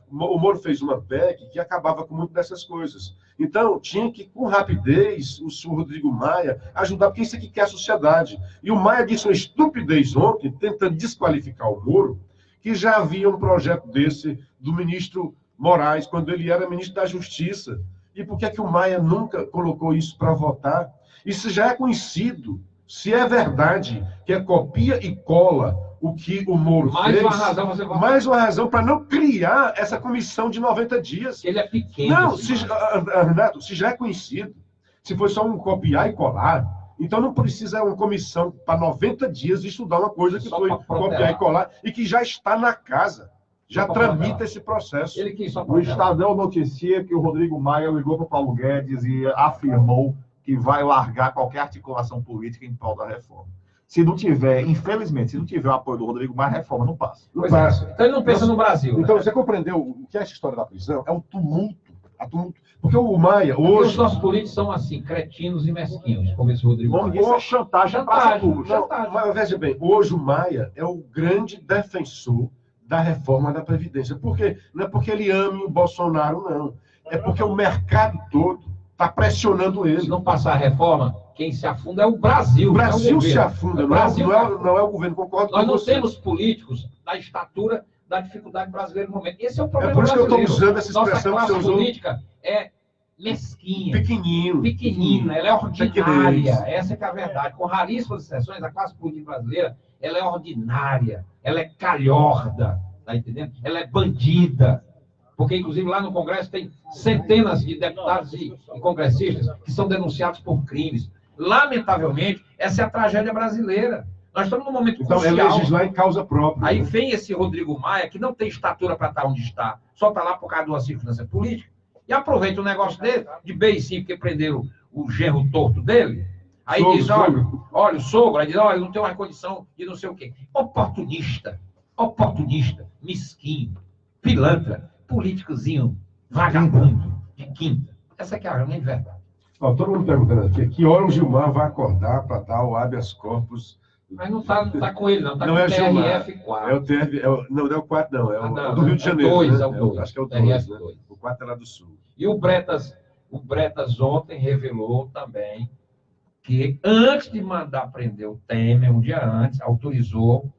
o Moro fez uma PEC que acabava com muitas dessas coisas. Então, tinha que, com rapidez, o senhor Rodrigo Maia ajudar, porque isso aqui quer a sociedade. E o Maia disse uma estupidez ontem, tentando desqualificar o Moro, que já havia um projeto desse do ministro Moraes, quando ele era ministro da Justiça. E por que é que o Maia nunca colocou isso para votar? Isso já é conhecido. Se é verdade que é copia e cola o que o Moro fez, mais uma razão para não criar essa comissão de 90 dias. Ele é pequeno. Não, Renato, se já é conhecido, se foi só um copiar e colar, então não precisa uma comissão para 90 dias estudar uma coisa que foi copiar e colar e que já está na casa. Já tramita esse processo. O Estadão noticia que o Rodrigo Maia ligou para o Paulo Guedes e afirmou que vai largar qualquer articulação política em prol da reforma. Se não tiver, infelizmente, se não tiver o apoio do Rodrigo Maia, a reforma não passa. Não passa. Então ele não pensa no Brasil. Então, né? Você compreendeu o que é essa história da prisão? É um tumulto. Porque o Maia, hoje... Os nossos políticos são assim, cretinos e mesquinhos, como esse Rodrigo Maia. Isso é chantagem. Mas veja bem, hoje o Maia é o grande defensor da reforma da Previdência. Por quê? Não é porque ele ame o Bolsonaro, não. É porque o mercado todo está pressionando ele. Se não passar a reforma, quem se afunda é o Brasil. O Brasil se afunda, não é o governo, concordo com você. Nós não temos políticos da estatura da dificuldade brasileira no momento. Esse é o problema brasileiro. É por isso brasileiro. que eu estou usando essa expressão Nossa que você classe usou. política é mesquinha. Pequenina, ela é ordinária. Essa é a verdade. Com raríssimas exceções, a classe política brasileira, ela é ordinária, ela é calhorda, tá entendendo? Ela é bandida. Porque, inclusive, lá no Congresso tem centenas de deputados e congressistas que são denunciados por crimes. Lamentavelmente, essa é a tragédia brasileira. Nós estamos num momento crucial. Então, é legislar em causa própria. Aí vem esse Rodrigo Maia, que não tem estatura para estar onde está, só está lá por causa de uma circunstância política, e aproveita o negócio dele, de beicinho, porque prenderam o genro torto dele. Aí diz, olha, o sogro, aí diz, olha, não tem mais condição de não sei o quê. Oportunista, mesquinho, pilantra, políticozinho, vagabundo, de quinta. Essa aqui é a grande verdade. Todo mundo perguntando aqui, que hora o Gilmar vai acordar para dar o habeas corpus? Mas não tá com ele, não. Está com é o TRF4. É o TRF, não é o 4, não. É o do Rio de Janeiro. Dois, né? é o 2. Acho que é o 2, né? 2. O 4 é lá do Sul. E o Bretas ontem revelou também que, antes de mandar prender o Temer, um dia antes, autorizou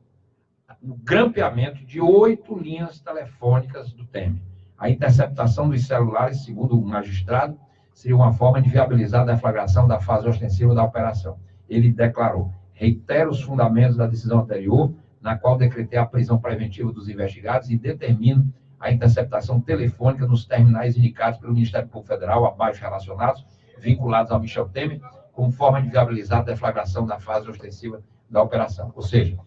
o grampeamento de 8 linhas telefônicas do Temer. A interceptação dos celulares, segundo o magistrado, seria uma forma de viabilizar a deflagração da fase ostensiva da operação. Ele declarou: reitero os fundamentos da decisão anterior, na qual decretei a prisão preventiva dos investigados e determino a interceptação telefônica nos terminais indicados pelo Ministério Público Federal, abaixo relacionados, vinculados ao Michel Temer, como forma de viabilizar a deflagração da fase ostensiva da operação. Ou seja,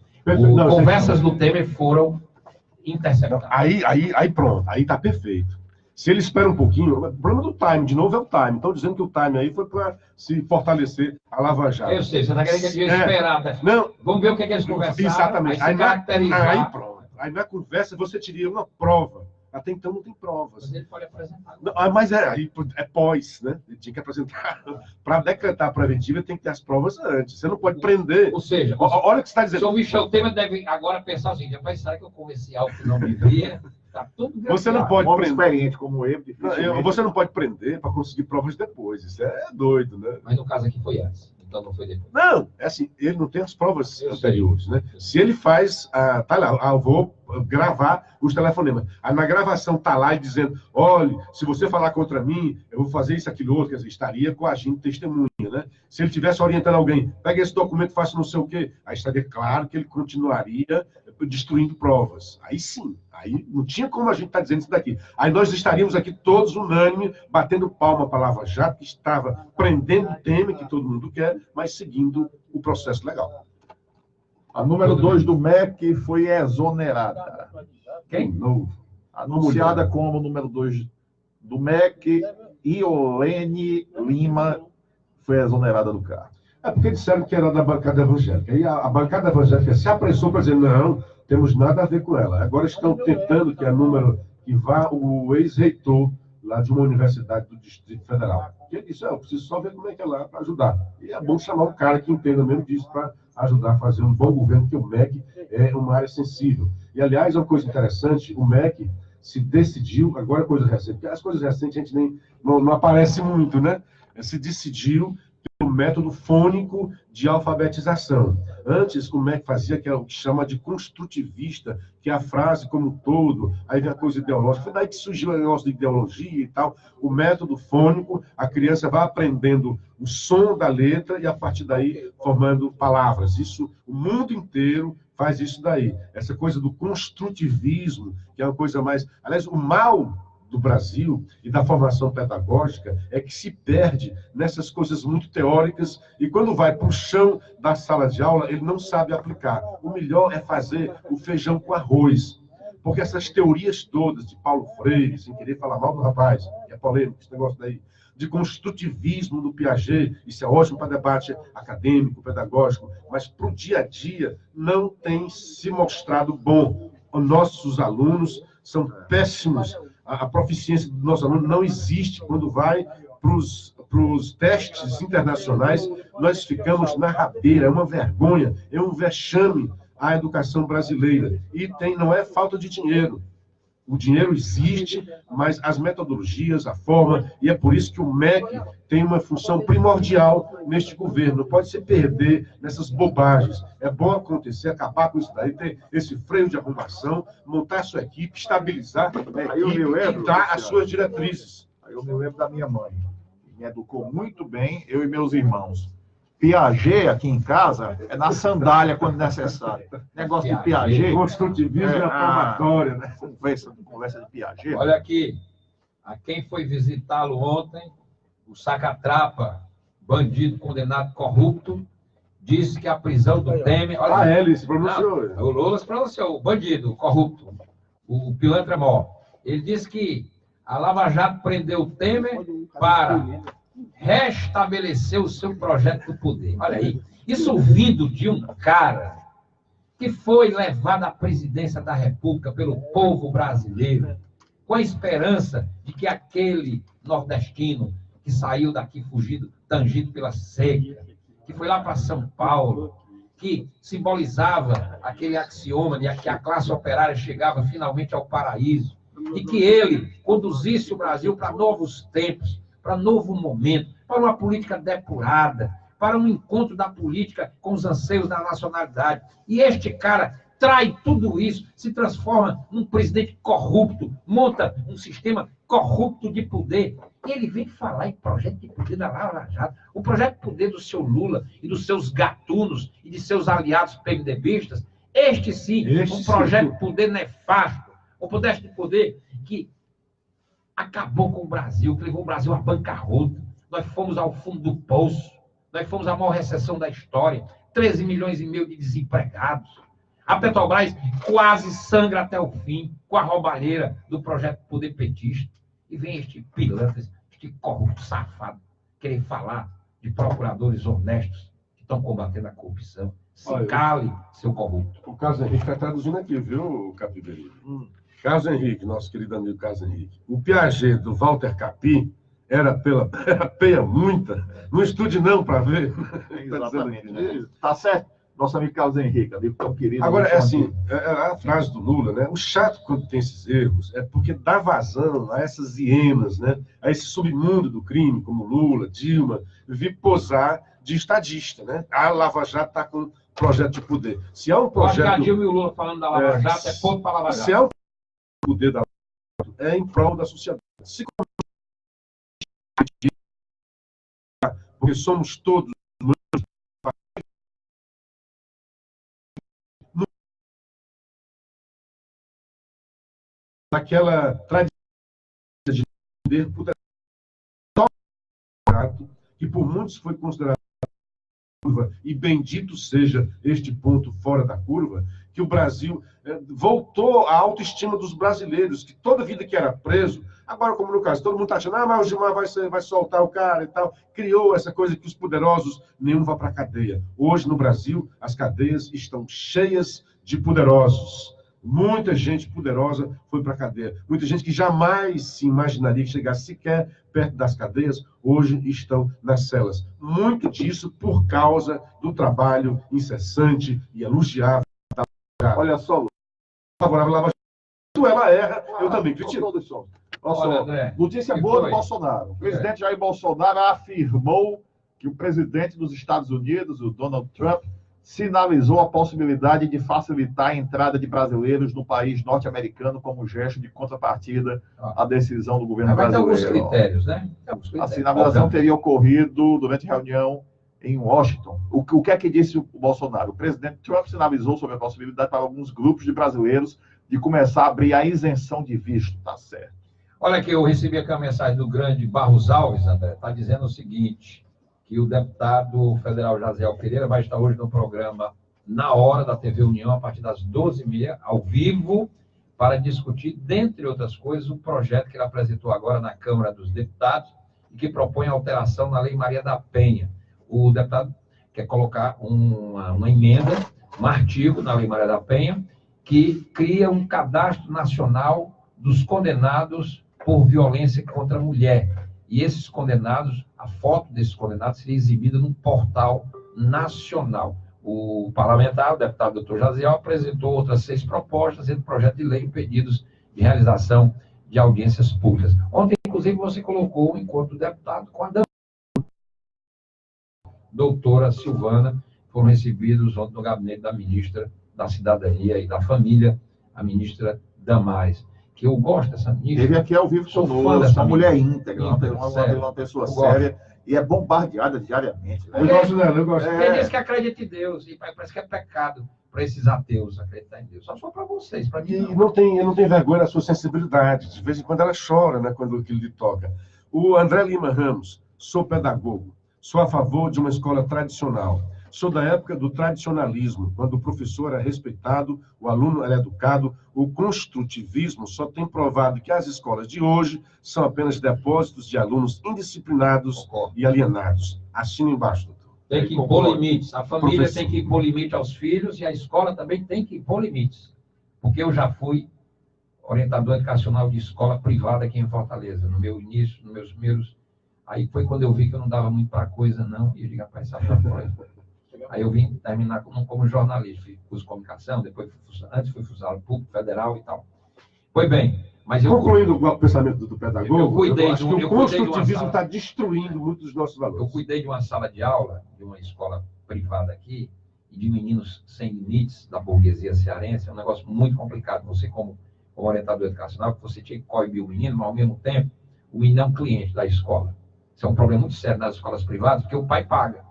conversas do Temer foram interceptadas. Aí pronto, aí está perfeito. Se ele espera um pouquinho, o problema do time, de novo, é o time. Estão dizendo que o time aí foi para se fortalecer a Lava Jato. Eu sei, você está querendo que ele esperar. Né? Não. Vamos ver o que eles conversaram. Exatamente. Aí pronto. Aí na conversa você teria uma prova. Até então não tem provas. Mas ele pode apresentar. Não, mas aí é pós, né? Ele tinha que apresentar. Para decretar a preventiva, tem que ter as provas antes. Você não pode prender. Ou seja, olha o que você está dizendo. O senhor Michel Temer deve agora pensar assim: rapaz, será que eu convenci algo que não me via? Tá tudo você não pode prender. Experiente como eu, você não pode prender para conseguir provas depois. Isso é doido, né? Mas no caso aqui foi antes. Então não foi depois. Não, é assim, ele não tem as provas anteriores, né? Se ele faz, tá lá, eu vou gravar os telefonemas. Aí na gravação tá lá e dizendo, olha, se você falar contra mim, eu vou fazer isso, aquilo, outro, quer dizer, estaria coagindo testemunha, né? Se ele estivesse orientando alguém, pega esse documento, faça não sei o quê, aí estaria claro que ele continuaria destruindo provas. Aí sim, aí não tinha como a gente estar dizendo isso daqui. Aí nós estaríamos aqui todos unânime, batendo palma para a Lava Jato, que estava prendendo o Temer, que todo mundo quer, mas seguindo o processo legal. A número 2 do MEC foi exonerada. Quem? Novo. Anunciada como número 2 do MEC, Iolene Lima foi exonerada do cargo. É porque disseram que era da bancada evangélica. E a bancada evangélica se apressou para dizer, não, temos nada a ver com ela. Agora estão tentando que a número que vá o ex-reitor lá de uma universidade do Distrito Federal. E ele disse, eu preciso só ver como é que é lá para ajudar. E é bom chamar um cara que entenda mesmo disso para ajudar a fazer um bom governo, porque o MEC é uma área sensível. E, aliás, uma coisa interessante, o MEC se decidiu, agora é coisa recente, porque as coisas recentes a gente nem não aparece muito, né? Se decidiu o método fônico de alfabetização. Antes, o MEC fazia que é o que chama de construtivista, que é a frase como um todo, aí vem a coisa ideológica. Foi daí que surgiu o negócio de ideologia e tal. O método fônico, a criança vai aprendendo o som da letra e, a partir daí, formando palavras. Isso, o mundo inteiro faz isso daí. Essa coisa do construtivismo, que é uma coisa mais... Aliás, o mal do Brasil e da formação pedagógica é que se perde nessas coisas muito teóricas e quando vai para o chão da sala de aula, ele não sabe aplicar. O melhor é fazer o feijão com arroz. Porque essas teorias todas de Paulo Freire, sem querer falar mal do rapaz, que é polêmico esse negócio daí, de construtivismo do Piaget, isso é ótimo para debate acadêmico, pedagógico, mas para o dia a dia não tem se mostrado bom. Os nossos alunos são péssimos. A proficiência do nosso aluno não existe. Quando vai para os testes internacionais, nós ficamos na rabeira. É uma vergonha, é um vexame à educação brasileira. E não é falta de dinheiro. O dinheiro existe, mas as metodologias, a forma, e é por isso que o MEC tem uma função primordial neste governo. Não pode se perder nessas bobagens. É bom acontecer, acabar com isso daí, ter esse freio de arrumação, montar a sua equipe, estabilizar a equipe e dar as suas diretrizes. Aí eu me lembro da minha mãe, que me educou muito bem, eu e meus irmãos. Piaget, aqui em casa, é na sandália quando necessário. Negócio de Piaget. Construtivismo é formatório, né? Conversa de Piaget. Olha aqui, a quem foi visitá-lo ontem, o sacatrapa, bandido, condenado, corrupto, disse que a prisão do Temer... Olha, ele se pronunciou. O Lula se pronunciou, o bandido, corrupto, o pilantra mó. Ele disse que a Lava Jato prendeu o Temer para restabelecer o seu projeto do poder. Olha aí, isso vindo de um cara que foi levado à presidência da República pelo povo brasileiro, com a esperança de que aquele nordestino que saiu daqui fugido, tangido pela seca, que foi lá para São Paulo, que simbolizava aquele axioma de que a classe operária chegava finalmente ao paraíso, e que ele conduzisse o Brasil para novos tempos, para novo momento, para uma política depurada, para um encontro da política com os anseios da nacionalidade. E este cara trai tudo isso, se transforma num presidente corrupto, monta um sistema corrupto de poder. E ele vem falar em projeto de poder da Lava Jato. O projeto de poder do seu Lula e dos seus gatunos e de seus aliados PMDBistas, este sim, um projeto de poder nefasto, um projeto de poder que acabou com o Brasil, que levou o Brasil à bancarrota. Nós fomos ao fundo do poço, nós fomos à maior recessão da história, 13 milhões e meio de desempregados. A Petrobras quase sangra até o fim com a roubalheira do projeto Poder Petista. E vem este pilantra, este corrupto safado, querer falar de procuradores honestos que estão combatendo a corrupção. Se cale, seu corrupto. O Carlos Henrique está traduzindo aqui, viu, Capiberibe? Carlos Henrique, nosso querido amigo Carlos Henrique. O Piaget do Walter Capi era peia muita. Não estude não para ver. Exatamente. Tá certo, nosso amigo Carlos Henrique, amigo tão querido. Agora, é assim, a frase do Lula, né? O chato quando tem esses erros é porque dá vazão a essas hienas, né? A esse submundo do crime, como Lula, Dilma, vir posar de estadista, né? A Lava Jato está com projeto de poder. Se há um projeto... Eu acho que a Dilma e o Lula falando da Lava Jato é ponto para Lava Jato. Se há um poder da Lava Jato, é em prol da sociedade. Porque somos todos naquela tradição de poder que por muitos foi considerado curva, e bendito seja este ponto fora da curva, que o Brasil voltou à autoestima dos brasileiros, que toda vida que era preso, agora como no caso, todo mundo está achando, mas o Gilmar vai soltar o cara e tal, criou essa coisa que os poderosos nenhum vá para a cadeia. Hoje no Brasil, as cadeias estão cheias de poderosos. Muita gente poderosa foi para a cadeia. Muita gente que jamais se imaginaria que chegasse sequer perto das cadeias, hoje estão nas celas. Muito disso por causa do trabalho incessante e elogiável. Olha só, favorável à Lava Jato, ela erra, eu também critico. Notícia boa do Bolsonaro. O presidente Jair Bolsonaro afirmou que o presidente dos Estados Unidos, o Donald Trump, sinalizou a possibilidade de facilitar a entrada de brasileiros no país norte-americano como gesto de contrapartida à decisão do governo brasileiro. Vai ter alguns critérios, né? A sinalização teria ocorrido durante reunião em Washington. O que é que disse o Bolsonaro? O presidente Trump sinalizou sobre a possibilidade para alguns grupos de brasileiros de começar a abrir a isenção de visto. Tá certo. Olha que eu recebi aqui uma mensagem do grande Barros Alves, André, está dizendo o seguinte, que o deputado federal Jaziel Pereira vai estar hoje no programa Na Hora da TV União, a partir das 12h30, ao vivo, para discutir, dentre outras coisas, o projeto que ele apresentou agora na Câmara dos Deputados e que propõe alteração na Lei Maria da Penha. O deputado quer colocar uma emenda, um artigo na Lei Maria da Penha, que cria um cadastro nacional dos condenados por violência contra a mulher. E esses condenados, a foto desses condenados seria exibida num portal nacional. O parlamentar, o deputado Dr. Jaziel, apresentou outras 6 propostas entre projeto de lei e pedidos de realização de audiências públicas. Ontem, inclusive, você colocou o encontro do deputado com a doutora Silvana, foram recebidos ontem no gabinete da ministra da Cidadania e da Família, a ministra Damares, que eu gosto dessa ministra. Ele aqui ao vivo conosco, uma mulher íntegra, uma pessoa séria, e é bombardeada diariamente. Eu gosto dela, eu gosto. Ele diz que acredita em Deus, e parece que é pecado para esses ateus acreditar em Deus. Só para vocês, para mim não. E não tem vergonha da sua sensibilidade. De vez em quando ela chora, né, quando aquilo lhe toca. O André Lima Ramos, sou pedagogo, sou a favor de uma escola tradicional. Sou da época do tradicionalismo, quando o professor é respeitado, o aluno é educado. O construtivismo só tem provado que as escolas de hoje são apenas depósitos de alunos indisciplinados e alienados. Assina embaixo, doutor. Tem que impor limites. A família tem que impor limite aos filhos e a escola também tem que impor limites. Porque eu já fui orientador educacional de escola privada aqui em Fortaleza, no meu início, nos meus primeiros... Aí foi quando eu vi que eu não dava muito para coisa, não, e eu digo, rapaz, essa coisa... Aí eu vim terminar como jornalista, fui curso de comunicação, depois antes fui funcionário público, federal e tal. Foi bem, mas eu... Concluindo o pensamento do pedagogo, eu acho que o construtivismo está destruindo muitos dos nossos valores. Eu cuidei de uma sala de aula, de uma escola privada aqui, e de meninos sem limites da burguesia cearense, é um negócio muito complicado. Você, como orientador educacional, você tinha que coibir o menino, mas ao mesmo tempo, o menino é um cliente da escola. Isso é um problema muito sério nas escolas privadas, porque o pai paga.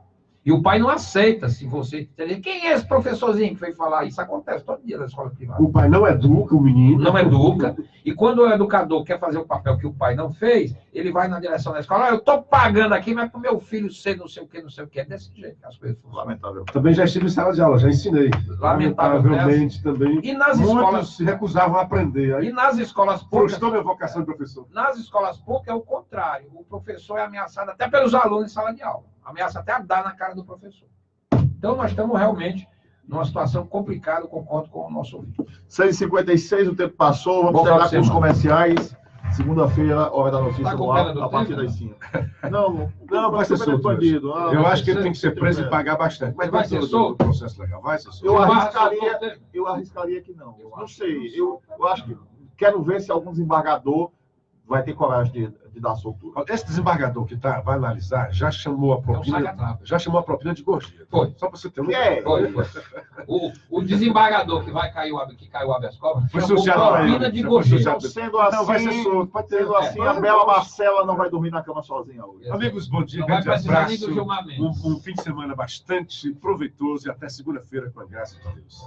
E o pai não aceita se você... Quem é esse professorzinho que veio falar? Isso acontece todo dia na escola privada. O pai não educa o menino. Não educa. E quando o educador quer fazer o papel que o pai não fez, ele vai na direção da escola, eu estou pagando aqui, mas para o meu filho ser não sei o que, não sei o que. É desse jeito que as coisas funcionam. Lamentável. Também já estive em sala de aula, já ensinei. Lamentavelmente também. E nas muitos escolas se recusavam a aprender. Aí, e nas escolas públicas... frustrou minha vocação de professor. Nas escolas públicas é o contrário. O professor é ameaçado até pelos alunos em sala de aula. Ameaça até a dar na cara do professor. Então, nós estamos realmente numa situação complicada, concordo com o nosso ouvinte. 6h56, o tempo passou, vamos terminar com os comerciais. Segunda-feira, hora da notícia no ar, a partir das 5. Não, vai ser solto. Bandido. Eu acho que ele tem que ser preso e pagar bastante. Mas vai ser solto? Processo legal, vai ser solto. Eu arriscaria que não. Não sei. Eu acho que quero ver se algum desembargador vai ter coragem de dar soltura. Esse desembargador que vai analisar já chamou a propina, de gorjeta. Foi. Só para você ter uma ideia. Foi. O desembargador que caiu o habeas corpus chamou a propina de gorjeta. Sendo assim, não, vai ser solto. Sendo assim, a bela Marcela não vai dormir na cama sozinha hoje. Amigos, bom dia, grande abraço. Um fim de semana bastante proveitoso e até segunda-feira, com a graça de Deus.